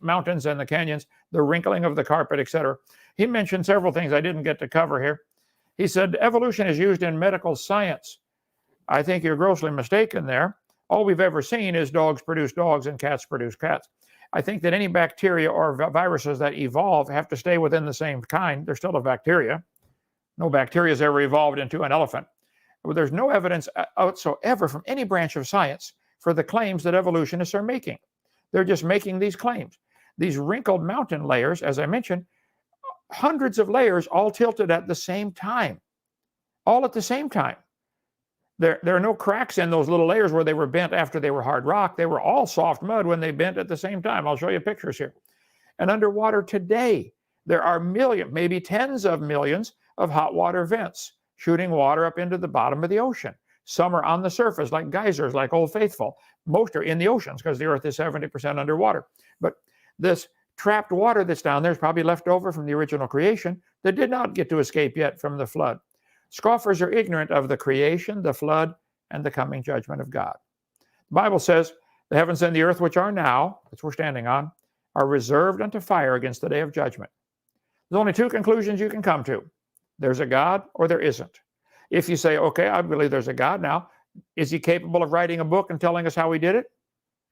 mountains and the canyons, the wrinkling of the carpet, etc. He mentioned several things I didn't get to cover here. He said evolution is used in medical science. I think you're grossly mistaken there. All we've ever seen is dogs produce dogs and cats produce cats. I think that any bacteria or viruses that evolve have to stay within the same kind. They're still a bacteria. No bacteria has ever evolved into an elephant. But there's no evidence whatsoever from any branch of science for the claims that evolutionists are making. They're just making these claims. These wrinkled mountain layers, as I mentioned, hundreds of layers all tilted at the same time. All at the same time. There are no cracks in those little layers where they were bent after they were hard rock. They were all soft mud when they bent at the same time. I'll show you pictures here. And underwater today, there are millions, maybe tens of millions of hot water vents shooting water up into the bottom of the ocean. Some are on the surface, like geysers, like Old Faithful. Most are in the oceans because the earth is 70% underwater. But this trapped water that's down there is probably left over from the original creation that did not get to escape yet from the flood. Scoffers are ignorant of the creation, the flood, and the coming judgment of God. The Bible says, the heavens and the earth which are now, which we're standing on, are reserved unto fire against the day of judgment. There's only two conclusions you can come to. There's a God or there isn't. If you say, okay, I believe there's a God now, is he capable of writing a book and telling us how he did it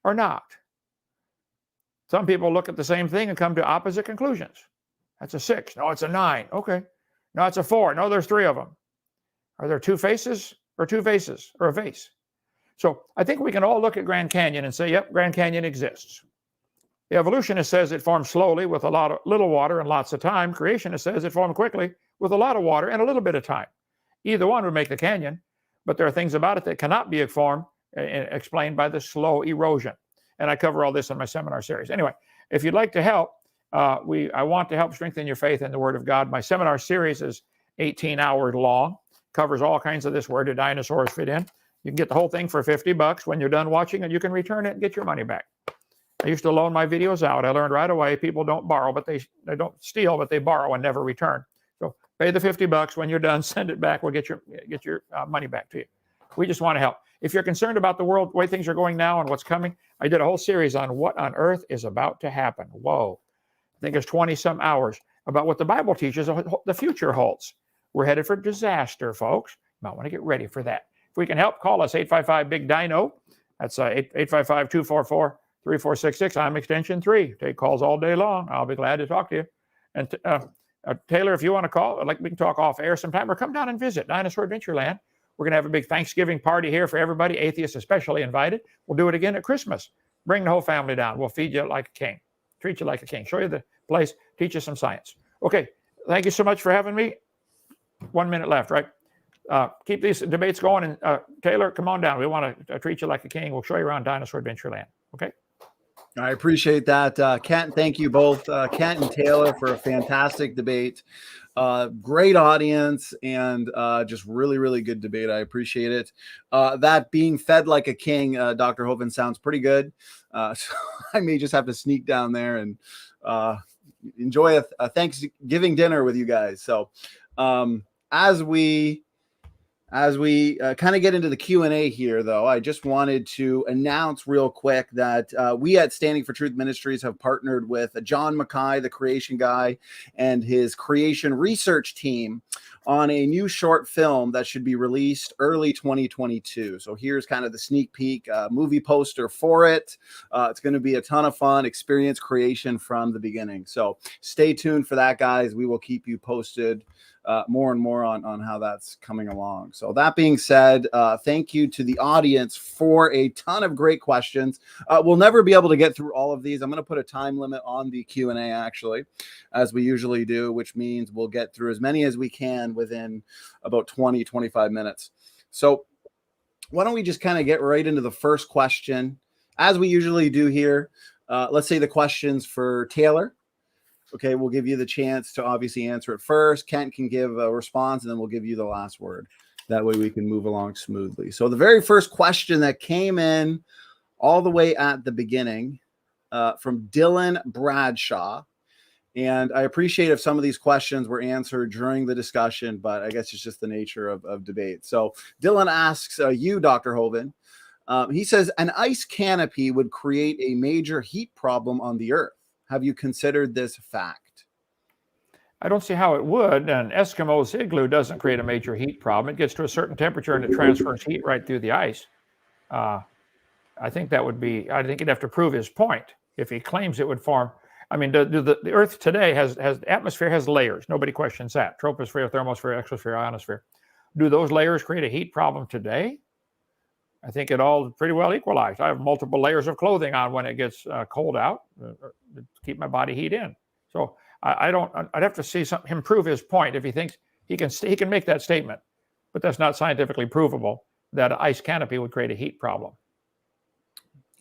or not? Some people look at the same thing and come to opposite conclusions. That's a 6. No, it's a 9. Okay. No, it's a 4. No, there's 3 of them. Are there 2 faces or 2 vases or a vase? So I think we can all look at Grand Canyon and say, yep, Grand Canyon exists. The evolutionist says it formed slowly with little water and lots of time. Creationist says it formed quickly with a lot of water and a little bit of time. Either one would make the canyon, but there are things about it that cannot be explained by the slow erosion. And I cover all this in my seminar series. Anyway, if you'd like to help, I want to help strengthen your faith in the Word of God. My seminar series is 18 hours long, covers all kinds of this. Where do dinosaurs fit in? You can get the whole thing for $50. When you're done watching it, you can return it and get your money back. I used to loan my videos out. I learned right away people don't borrow, but they don't steal, but they borrow and never return. So pay the $50. When you're done, send it back. We'll get your money back to you. We just want to help. If you're concerned about the world, the way things are going now and what's coming, I did a whole series on what on earth is about to happen. Whoa. I think it's 20-some hours about what the Bible teaches the future holds. We're headed for disaster, folks. You might want to get ready for that. If we can help, call us, 855-BIG-DINO. That's 855-244-3466. I'm extension 3. Take calls all day long. I'll be glad to talk to you. And Taylor, if you want to call, we can talk off air sometime, or come down and visit Dinosaur Adventureland. We're going to have a big Thanksgiving party here for everybody, atheists especially invited. We'll do it again at Christmas. Bring the whole family down. We'll feed you like a king, treat you like a king, show you the place, teach you some science. Okay, thank you so much for having me. 1 minute left, right? Keep these debates going. And Taylor, come on down. We want to treat you like a king. We'll show you around Dinosaur Adventureland. Okay? I appreciate that. Kent, thank you both, Kent and Taylor, for a fantastic debate. Great audience and just really, really good debate. I appreciate it. That being fed like a king, Dr. Hovind, sounds pretty good. So I may just have to sneak down there and enjoy a Thanksgiving dinner with you guys. So as we kind of get into the Q&A here, though, I just wanted to announce real quick that we at Standing for Truth Ministries have partnered with John Mackay, the creation guy, and his creation research team on a new short film that should be released early 2022. So here's kind of the sneak peek movie poster for it. It's going to be a ton of fun, experience creation from the beginning. So stay tuned for that, guys. We will keep you posted more and more on how that's coming along. So that being said, thank you to the audience for a ton of great questions. We'll never be able to get through all of these. I'm going to put a time limit on the Q&A, actually, as we usually do, which means we'll get through as many as we can within about 20-25 minutes. So why don't we just kind of get right into the first question, as we usually do here. Let's say the question's for Taylor. Okay, we'll give you the chance to obviously answer it first. Kent can give a response, and then we'll give you the last word. That way we can move along smoothly. So the very first question that came in all the way at the beginning from Dylan Bradshaw. And I appreciate if some of these questions were answered during the discussion, but I guess it's just the nature of debate. So Dylan asks you, Dr. Hovind, he says, an ice canopy would create a major heat problem on the Earth. Have you considered this fact? I don't see how it would. An Eskimo's igloo doesn't create a major heat problem. It gets to a certain temperature and it transfers heat right through the ice. I think that would be, I think he'd have to prove his point if he claims it would form. I mean, the Earth today has the atmosphere has layers. Nobody questions that. Troposphere, thermosphere, exosphere, ionosphere. Do those layers create a heat problem today? I think it all pretty well equalized. I have multiple layers of clothing on when it gets cold out to keep my body heat in. So I'd have to see him prove his point if he thinks he can make that statement, but that's not scientifically provable that an ice canopy would create a heat problem.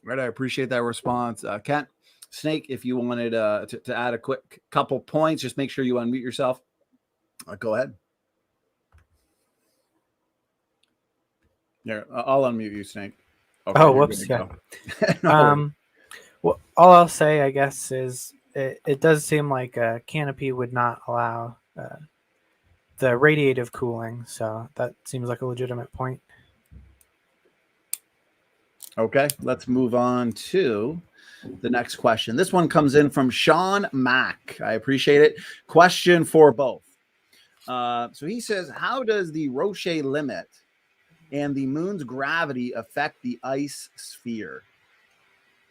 Right, I appreciate that response. Kent, Snake, if you wanted to add a quick couple points, just make sure you unmute yourself. Go ahead. Yeah, I'll unmute you, Snake. Okay, oh, whoops. Yeah. No well, all I'll say, I guess, is it does seem like a canopy would not allow the radiative cooling. So that seems like a legitimate point. Okay, let's move on to the next question. This one comes in from Sean Mack. I appreciate it. Question for both. So he says, how does the Roche limit and the moon's gravity affect the ice sphere?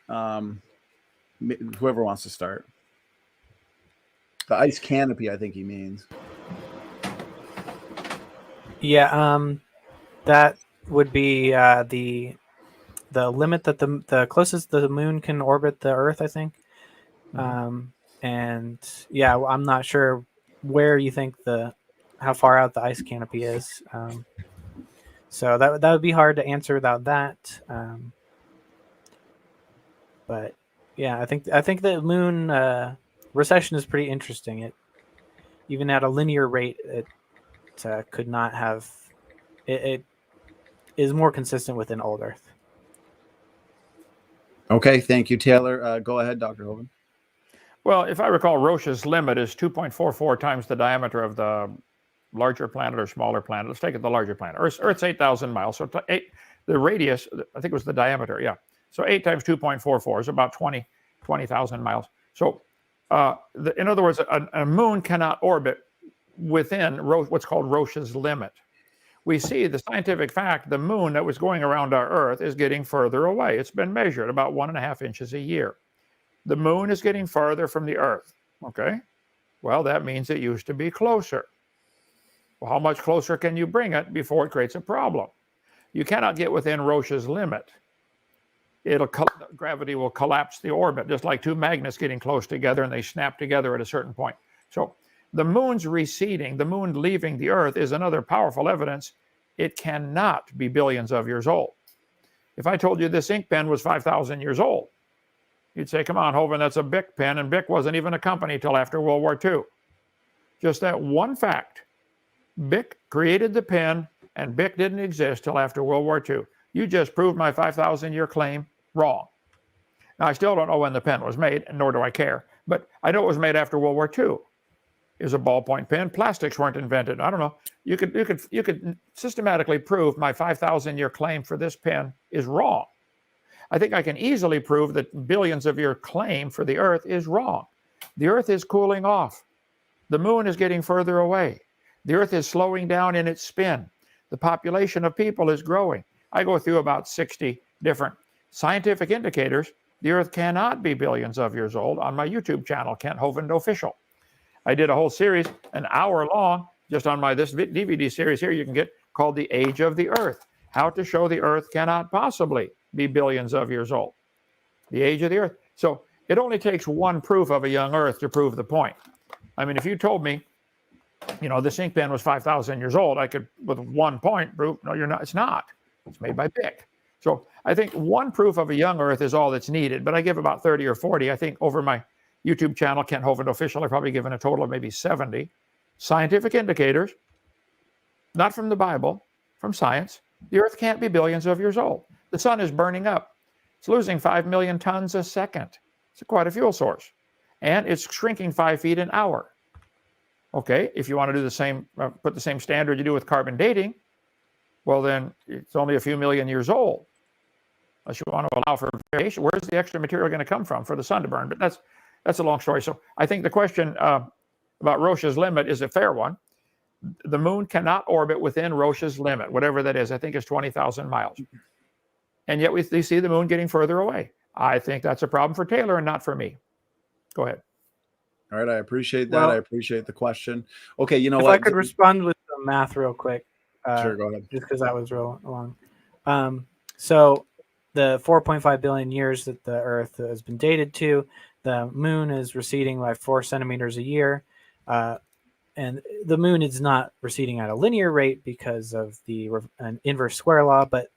Whoever wants to start. The ice canopy, I think he means. Yeah, that would be the limit that the closest the moon can orbit the Earth, I think. Mm-hmm. And yeah, I'm not sure where you think how far out the ice canopy is. So that would be hard to answer without that. But yeah, I think the moon recession is pretty interesting. It even at a linear rate, it could not have. It is more consistent with an old Earth. Okay, thank you, Taylor. Go ahead, Dr. Hovind. Well, if I recall, Roche's limit is 2.44 times the diameter of the larger planet or smaller planet. Let's take it the larger planet. Earth's 8,000 miles. So the radius, I think it was the diameter, yeah. So 8 times 2.44 is about 20,000 miles. So in other words, a moon cannot orbit within what's called Roche's limit. We see the scientific fact the moon that was going around our Earth is getting further away. It's been measured about 1.5 inches a year. The moon is getting farther from the Earth. Okay. Well, that means it used to be closer. Well, how much closer can you bring it before it creates a problem? You cannot get within Roche's limit. Gravity will collapse the orbit, just like two magnets getting close together and they snap together at a certain point. So the moon's receding, the moon leaving the Earth is another powerful evidence it cannot be billions of years old. If I told you this ink pen was 5,000 years old, you'd say, come on, Hovind, that's a Bic pen, and Bic wasn't even a company till after World War II. Just that one fact. Bic created the pen, and Bic didn't exist till after World War II. You just proved my 5,000-year claim wrong. Now, I still don't know when the pen was made, and nor do I care, but I know it was made after World War II. It was a ballpoint pen. Plastics weren't invented. I don't know. You could systematically prove my 5,000-year claim for this pen is wrong. I think I can easily prove that billions of year claim for the Earth is wrong. The Earth is cooling off. The moon is getting further away. The Earth is slowing down in its spin. The population of people is growing. I go through about 60 different scientific indicators. The Earth cannot be billions of years old on my YouTube channel, Kent Hovind Official. I did a whole series, an hour long, just on this DVD series here you can get, called The Age of the Earth. How to show the Earth cannot possibly be billions of years old. The age of the Earth. So it only takes one proof of a young Earth to prove the point. I mean, if you told me, this ink pen was 5,000 years old, I could, with 1 point, prove, no, you're not. It's not. It's made by Bic. So I think one proof of a young Earth is all that's needed, but I give about 30 or 40. I think over my YouTube channel, Kent Hovind Official, I've probably given a total of maybe 70 scientific indicators, not from the Bible, from science. The Earth can't be billions of years old. The sun is burning up. It's losing 5 million tons a second. It's quite a fuel source. And it's shrinking 5 feet an hour. Okay, if you want to do the same, put the same standard you do with carbon dating, well, then it's only a few million years old. Unless you want to allow for variation. Where's the extra material going to come from for the sun to burn? But that's a long story. So I think the question about Roche's limit is a fair one. The moon cannot orbit within Roche's limit, whatever that is. I think it's 20,000 miles. And yet we see the moon getting further away. I think that's a problem for Taylor and not for me. Go ahead. All right, I appreciate that. Well, I appreciate the question. Okay, you know if what? I could respond with some math real quick. Sure, go ahead. Just because that was real long. So the 4.5 billion years that the Earth has been dated to, the moon is receding by 4 centimeters a year. And the moon is not receding at a linear rate because of an inverse square law, but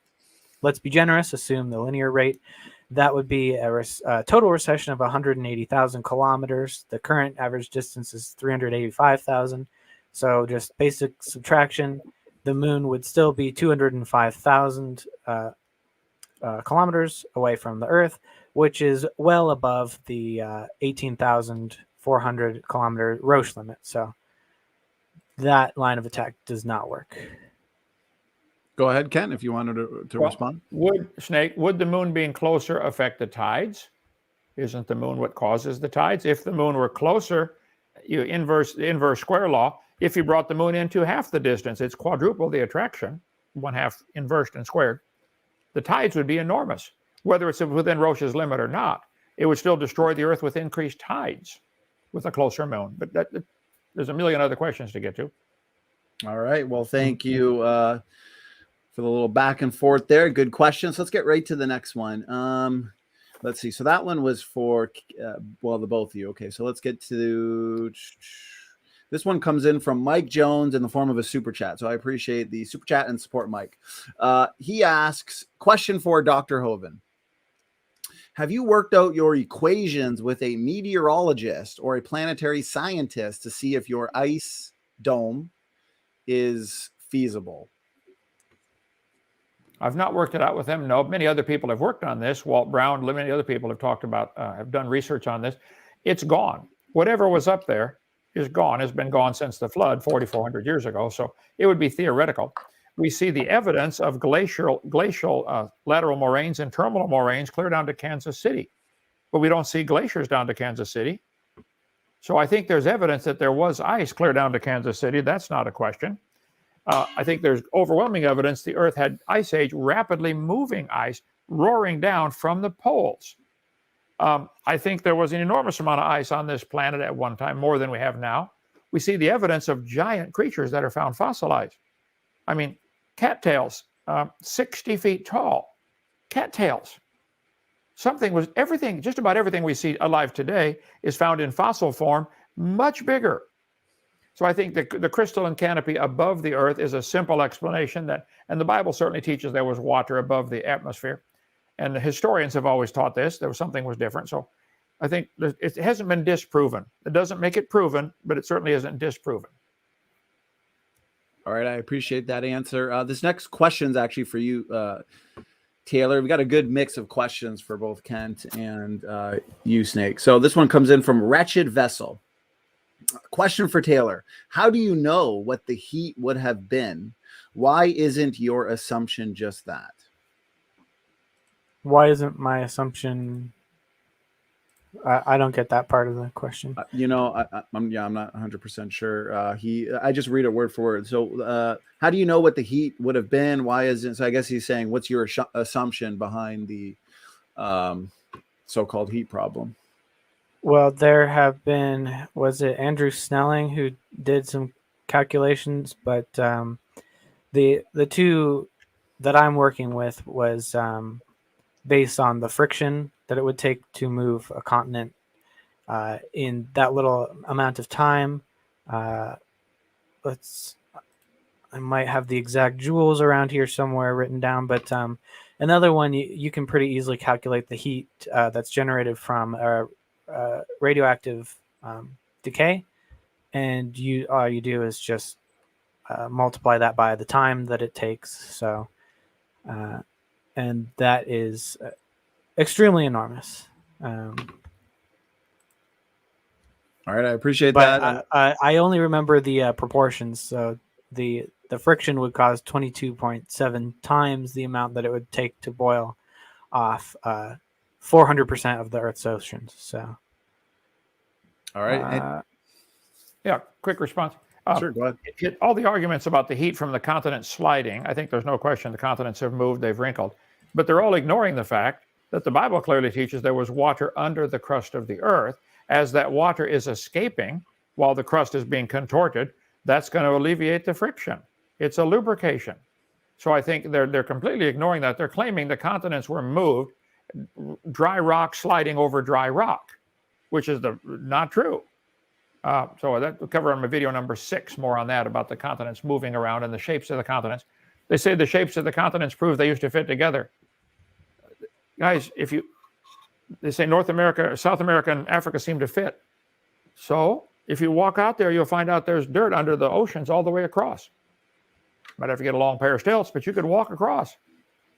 let's be generous, assume the linear rate. That would be a total recession of 180,000 kilometers. The current average distance is 385,000. So just basic subtraction, the moon would still be 205,000 kilometers away from the Earth, which is well above the 18,400 kilometer Roche limit. So that line of attack does not work. Go ahead, Ken, if you wanted to respond. Would the moon being closer affect the tides? Isn't the moon what causes the tides? If the moon were closer, you inverse the inverse square law. If you brought the moon into half the distance, it's quadruple the attraction, 1/2 inversed and squared. The tides would be enormous. Whether it's within Roche's limit or not, it would still destroy the Earth with increased tides with a closer moon. But there's a million other questions to get to. All right. Well, thank you for the little back and forth there. Good questions. Let's get right to the next one. Let's see. So that one was for, the both of you. Okay. So let's get to this one. Comes in from Mike Jones in the form of a super chat. So I appreciate the super chat and support Mike. He asks, question for Dr. Hovind. Have you worked out your equations with a meteorologist or a planetary scientist to see if your ice dome is feasible? I've not worked it out with them. No, many other people have worked on this. Walt Brown, many other people have talked about, have done research on this. It's gone. Whatever was up there is gone. Has been gone since the flood 4,400 years ago. So it would be theoretical. We see the evidence of glacial lateral moraines and terminal moraines clear down to Kansas City, but we don't see glaciers down to Kansas City. So I think there's evidence that there was ice clear down to Kansas City. That's not a question. I think there's overwhelming evidence the Earth had ice age, rapidly moving ice roaring down from the poles. I think there was an enormous amount of ice on this planet at one time, more than we have now. We see the evidence of giant creatures that are found fossilized. I mean, cattails, 60 feet tall, cattails. Just about everything we see alive today is found in fossil form, much bigger. So I think the crystalline canopy above the Earth is a simple explanation and the Bible certainly teaches there was water above the atmosphere. And the historians have always taught this, something was different. So I think it hasn't been disproven. It doesn't make it proven, but it certainly isn't disproven. All right, I appreciate that answer. This next question is actually for you, Taylor. We've got a good mix of questions for both Kent and you, Snake. So this one comes in from Wretched Vessel. Question for Taylor. How do you know what the heat would have been? Why isn't your assumption just that? Why isn't my assumption? I don't get that part of the question. I'm not 100% sure. I just read it word for word. So how do you know what the heat would have been? Why isn't? So I guess he's saying, what's your assumption behind the so-called heat problem? Well, there have been, was it Andrew Snelling who did some calculations, but the two that I'm working with was based on the friction that it would take to move a continent in that little amount of time. I might have the exact joules around here somewhere written down, but another one, you can pretty easily calculate the heat that's generated from radioactive decay, and all you do is just multiply that by the time that it takes. So, and that is extremely enormous. All right, I appreciate but that. I only remember the proportions. So the friction would cause 22.7 times the amount that it would take to boil off 400% of the Earth's oceans. So, all right. Quick response. Sure, go ahead. All the arguments about the heat from the continents sliding, I think there's no question the continents have moved, they've wrinkled, but they're all ignoring the fact that the Bible clearly teaches there was water under the crust of the Earth. As that water is escaping while the crust is being contorted, that's going to alleviate the friction. It's a lubrication. So I think they're completely ignoring that. They're claiming the continents were moved, dry rock sliding over dry rock, which is not true. So that we'll cover on my video number 6, more on that, about the continents moving around and the shapes of the continents. They say the shapes of the continents prove they used to fit together. Guys, they say North America, South America, and Africa seem to fit. So if you walk out there, you'll find out there's dirt under the oceans all the way across. Might have to get a long pair of stilts, but you could walk across.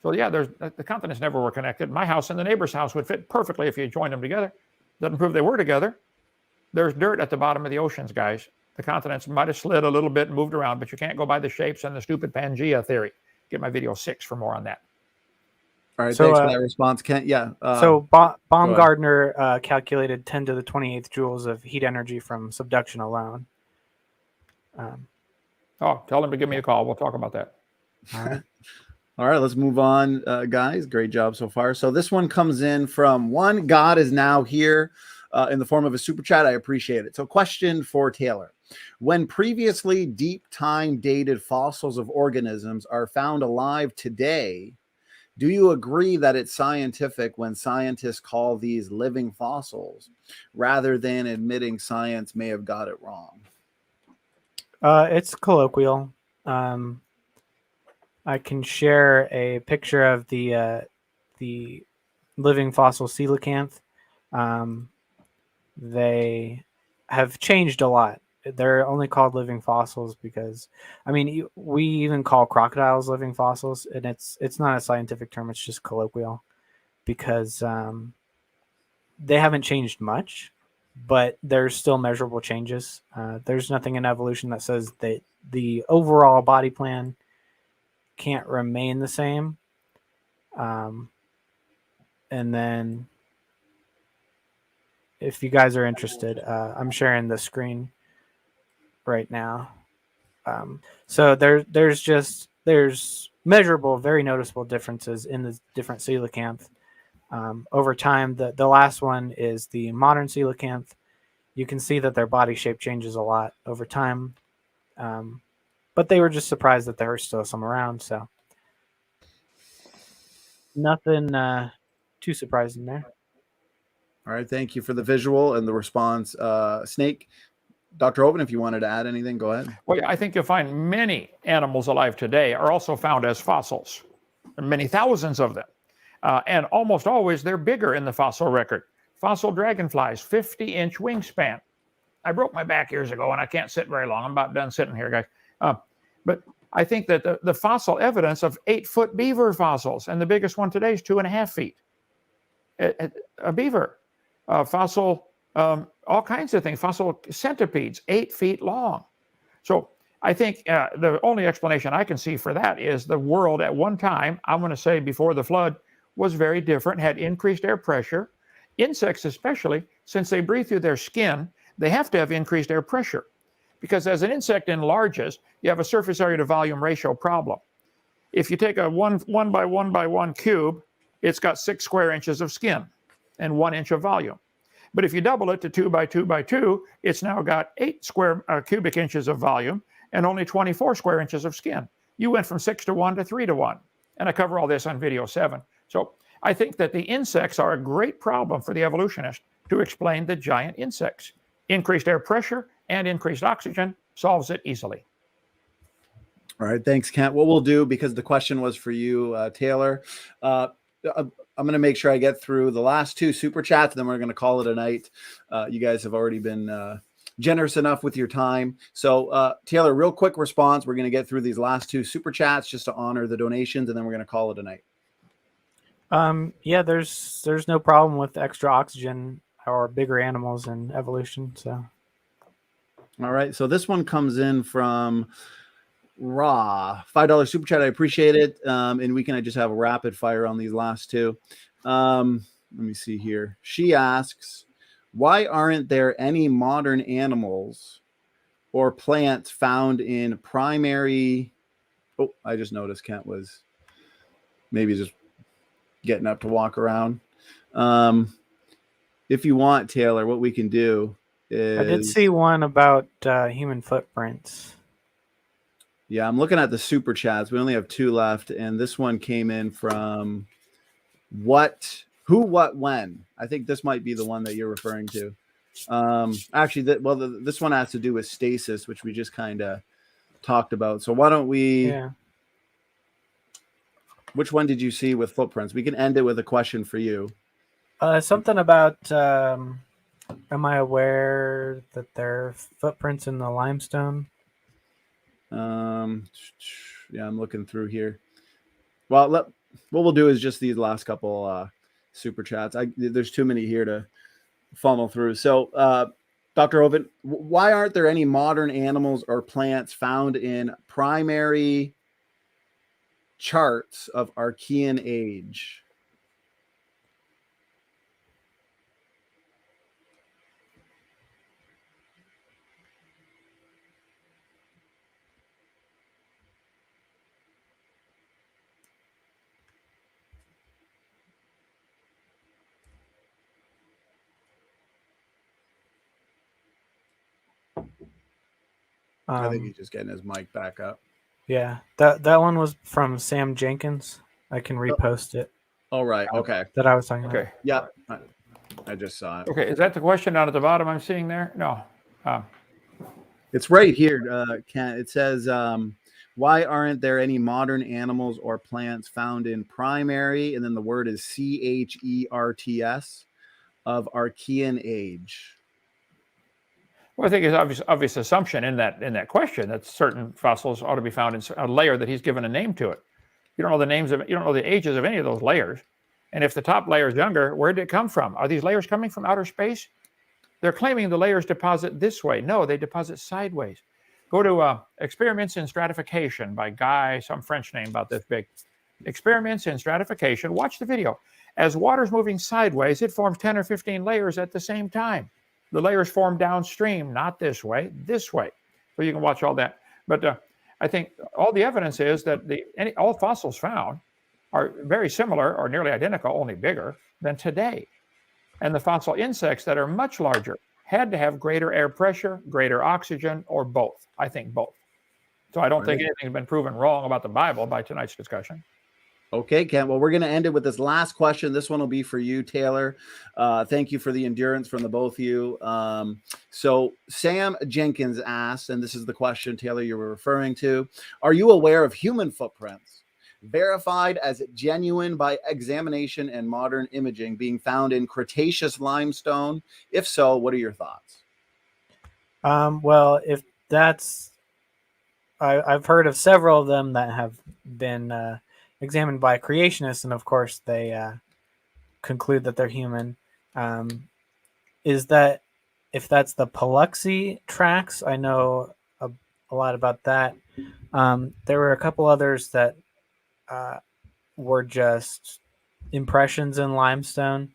So yeah, the continents never were connected. My house and the neighbor's house would fit perfectly if you joined them together. Doesn't prove they were together. There's dirt at the bottom of the oceans, guys. The continents might have slid a little bit and moved around, but you can't go by the shapes and the stupid Pangea theory. Get my video 6 for more on that. All right, thanks for that response, Kent. Yeah. So Baumgartner calculated 10 to the 28th joules of heat energy from subduction alone. Tell him to give me a call. We'll talk about that. All right. All right, let's move on, guys. Great job so far. So this one comes in from One God Is Now Here in the form of a super chat. I appreciate it. So question for Taylor. When previously deep time dated fossils of organisms are found alive today, do you agree that it's scientific when scientists call these living fossils rather than admitting science may have got it wrong? It's colloquial. I can share a picture of the living fossil coelacanth. They have changed a lot they're only called living fossils because, I mean, we even call crocodiles living fossils, and it's not a scientific term; it's just colloquial because they haven't changed much, but there's still measurable changes. There's nothing in evolution that says that the overall body plan can't remain the same. And then, if you guys are interested, I'm sharing the screen right now. So there's measurable, very noticeable differences in the different coelacanth. Over time, the last one is the modern coelacanth. You can see that their body shape changes a lot over time, but they were just surprised that there are still some around. So nothing too surprising there. All right, thank you for the visual and the response. Snake, Dr. Hovind, if you wanted to add anything, go ahead. Well, I think you'll find many animals alive today are also found as fossils, many thousands of them. And almost always they're bigger in the fossil record. Fossil dragonflies, 50-inch wingspan. I broke my back years ago and I can't sit very long. I'm about done sitting here, guys. But I think that the fossil evidence of 8-foot beaver fossils, and the biggest one today is 2.5 feet. A beaver, fossil, all kinds of things, fossil centipedes, 8 feet long. So I think the only explanation I can see for that is the world at one time, I'm going to say before the flood, was very different, had increased air pressure. Insects especially, since they breathe through their skin, they have to have increased air pressure. Because as an insect enlarges, you have a surface area to volume ratio problem. If you take a 1 by 1 by 1 cube, it's got 6 square inches of skin and 1 inch of volume. But if you double it to 2 by 2 by 2, it's now got 8 square cubic inches of volume and only 24 square inches of skin. You went from 6 to 1 to 3 to 1. And I cover all this on video 7. So I think that the insects are a great problem for the evolutionist to explain the giant insects. Increased air pressure and increased oxygen solves it easily. All right, thanks, Kent. What we'll do, because the question was for you, Taylor, I'm going to make sure I get through the last 2 super chats, and then we're going to call it a night. You guys have already been generous enough with your time. So, Taylor, real quick response. We're going to get through these last 2 super chats just to honor the donations, and then we're going to call it a night. Yeah, there's no problem with extra oxygen or bigger animals in evolution. So, all right. So this one comes in from Raw, $5 super chat. I appreciate it. And we can just have a rapid fire on these last 2. Let me see here. She asks, why aren't there any modern animals or plants found in primary? Oh, I just noticed Kent was maybe just getting up to walk around. If you want, Taylor, what we can do is, I did see one about human footprints. Yeah, I'm looking at the super chats. We only have 2 left, and this one came in from who, what, when. I think this might be the one that you're referring to. Actually, this one has to do with stasis, which we just kind of talked about. So why don't we? Yeah. Which one did you see with footprints? We can end it with a question for you. Something about, am I aware that there are footprints in the limestone? Yeah, I'm looking through here. Well, what we'll do is just these last couple super chats. There's too many here to funnel through. So, Dr. Hovind, why aren't there any modern animals or plants found in primary charts of Archean age? I think he's just getting his mic back up. Yeah, that one was from Sam Jenkins. I can repost it. All right. Okay. That I was talking about. Okay. Yeah, I just saw it. Okay, is that the question down at the bottom I'm seeing there? No. It's right here, Ken. It says, why aren't there any modern animals or plants found in primary, and then the word is CHERTS, of Archean age? Well, I think it's obvious assumption in that question that certain fossils ought to be found in a layer that he's given a name to it. You don't know the names of it. You don't know the ages of any of those layers. And if the top layer is younger, where did it come from? Are these layers coming from outer space? They're claiming the layers deposit this way. No, they deposit sideways. Go to Experiments in Stratification by Guy, some French name about this big. Experiments in Stratification. Watch the video. As water's moving sideways, it forms 10 or 15 layers at the same time. The layers form downstream, not this way, this way. So you can watch all that. But I think all the evidence is that all fossils found are very similar or nearly identical, only bigger than today. And the fossil insects that are much larger had to have greater air pressure, greater oxygen, or both. I think both. So I don't think anything's been proven wrong about the Bible by tonight's discussion. Okay, Kent. Well, we're going to end it with this last question. This one will be for you, Taylor. Thank you for the endurance from the both of you. So Sam Jenkins asked, and this is the question, Taylor, you were referring to, are you aware of human footprints verified as genuine by examination and modern imaging being found in Cretaceous limestone? If so, what are your thoughts? Well, if that's, I've heard of several of them that have been examined by creationists, and of course they conclude that they're human. Is that, if that's the Paluxy tracks, I know a lot about that. There were a couple others that were just impressions in limestone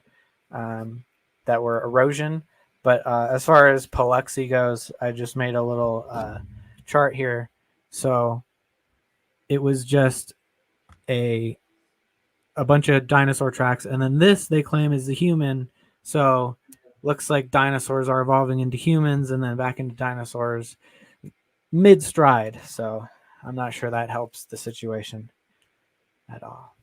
that were erosion. But as far as Paluxy goes, I just made a little chart here. So it was just a bunch of dinosaur tracks, and then this they claim is the human. So looks like dinosaurs are evolving into humans and then back into dinosaurs mid-stride. So I'm not sure that helps the situation at all.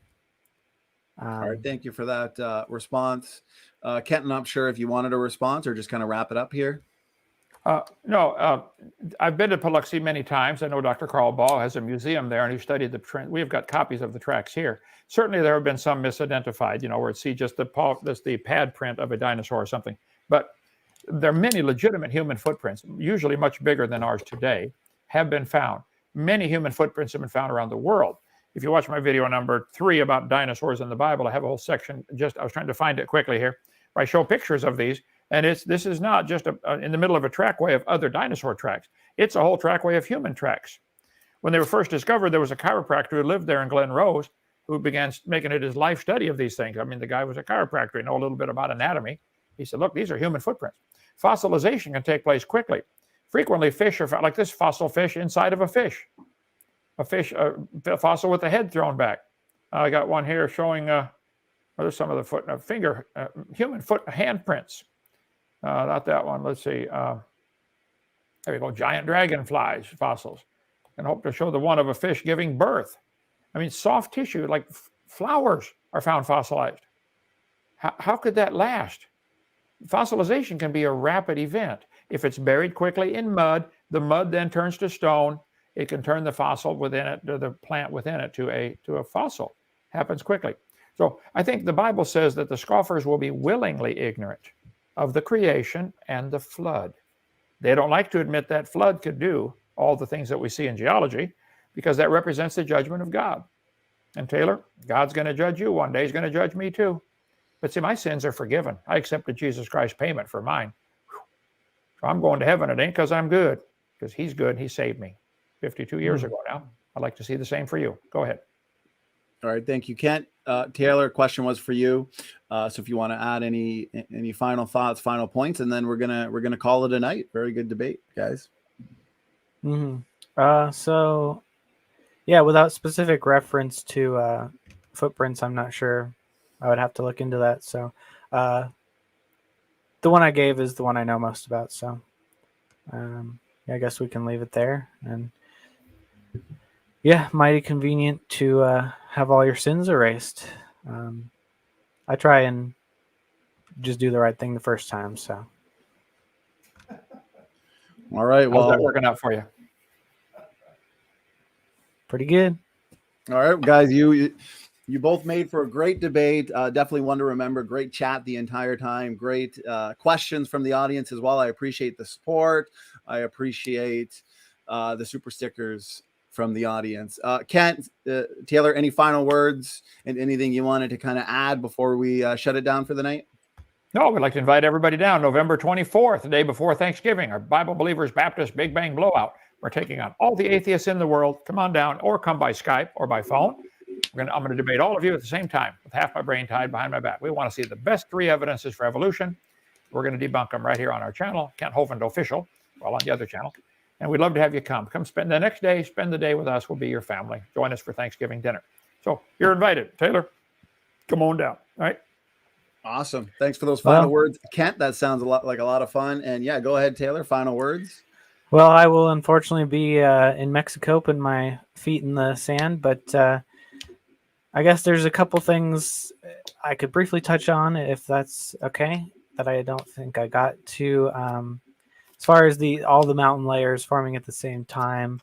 All right, thank you for that response. Kenton, I'm sure if you wanted a response or just kind of wrap it up here. No, I've been to Paluxy many times. I know Dr. Carl Ball has a museum there, and he studied the trend. We've got copies of the tracks here. Certainly, there have been some misidentified, where it's just the pad print of a dinosaur or something. But there are many legitimate human footprints, usually much bigger than ours today, have been found. Many human footprints have been found around the world. If you watch my video number 3 about dinosaurs in the Bible, I have a whole section. I was trying to find it quickly here, where I show pictures of these. And this is not just in the middle of a trackway of other dinosaur tracks. It's a whole trackway of human tracks. When they were first discovered, there was a chiropractor who lived there in Glen Rose who began making it his life study of these things. I mean, the guy was a chiropractor. He knew a little bit about anatomy. He said, look, these are human footprints. Fossilization can take place quickly. Frequently, fish are found, like this fossil fish inside of a fish. A fossil with the head thrown back. I got one here showing, there's some of the human foot handprints. Not that one. Let's see. There we go. Giant dragonflies fossils. And hope to show the one of a fish giving birth. I mean, soft tissue like flowers are found fossilized. How could that last? Fossilization can be a rapid event. If it's buried quickly in mud, the mud then turns to stone. It can turn the fossil within it, or the plant within it, to a fossil. Happens quickly. So I think the Bible says that the scoffers will be willingly ignorant of the creation and the flood. They don't like to admit that flood could do all the things that we see in geology, because that represents the judgment of God. And Taylor, God's going to judge you one day. He's going to judge me too. But see, my sins are forgiven. I accepted Jesus Christ's payment for mine. So I'm going to heaven. It ain't because I'm good, because he's good and he saved me 52 years ago now. I'd like to see the same for you. Go ahead. All right, thank you, Kent. Taylor, question was for you. So if you want to add any final thoughts, final points, and then we're gonna call it a night. Very good debate, guys. So yeah, without specific reference to footprints, I'm not sure. I would have to look into that. So the one I gave is the one I know most about. So I guess we can leave it there. And yeah, mighty convenient to have all your sins erased. I try and just do the right thing the first time. So, all right. Well, how's that working out for you? Pretty good. All right, guys. You both made for a great debate. Definitely one to remember. Great chat the entire time. Great questions from the audience as well. I appreciate the support. I appreciate the super stickers from the audience. Kent, Taylor, any final words and anything you wanted to kind of add before we shut it down for the night? No, we'd like to invite everybody down November 24th, the day before Thanksgiving, our Bible Believers Baptist Big Bang Blowout. We're taking on all the atheists in the world. Come on down, or come by Skype or by phone. I'm going to debate all of you at the same time with half my brain tied behind my back. We want to see the best 3 evidences for evolution. We're going to debunk them right here on our channel, Kent Hovind Official, well, on the other channel. And we'd love to have you come. Come spend the next day, spend the day with us. We'll be your family. Join us for Thanksgiving dinner. So you're invited. Taylor, come on down. All right. Awesome. Thanks for those final words. Kent, that sounds like a lot of fun. And yeah, go ahead, Taylor. Final words. Well, I will unfortunately be in Mexico putting my feet in the sand, but I guess there's a couple things I could briefly touch on, if that's okay, that I don't think I got to. As far as all the mountain layers forming at the same time,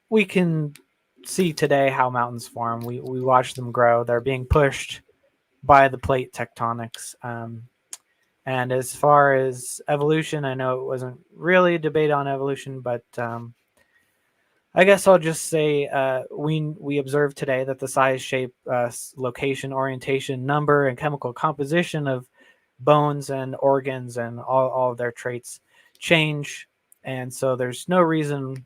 we can see today how mountains form. We watch them grow. They're being pushed by the plate tectonics. And as far as evolution, I know it wasn't really a debate on evolution, but I guess I'll just say we observed today that the size, shape, location, orientation, number, and chemical composition of bones and organs and all of their traits change. And so there's no reason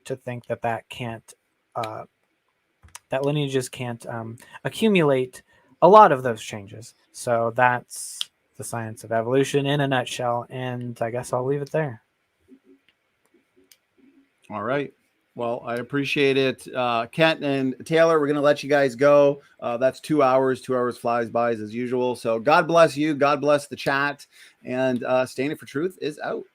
to think that can't, that lineages can't accumulate a lot of those changes. So that's the science of evolution in a nutshell. And I guess I'll leave it there. All right. Well, I appreciate it. Kent and Taylor, we're going to let you guys go. That's 2 hours. 2 hours flies by as usual. So God bless you. God bless the chat. And Standing for Truth is out.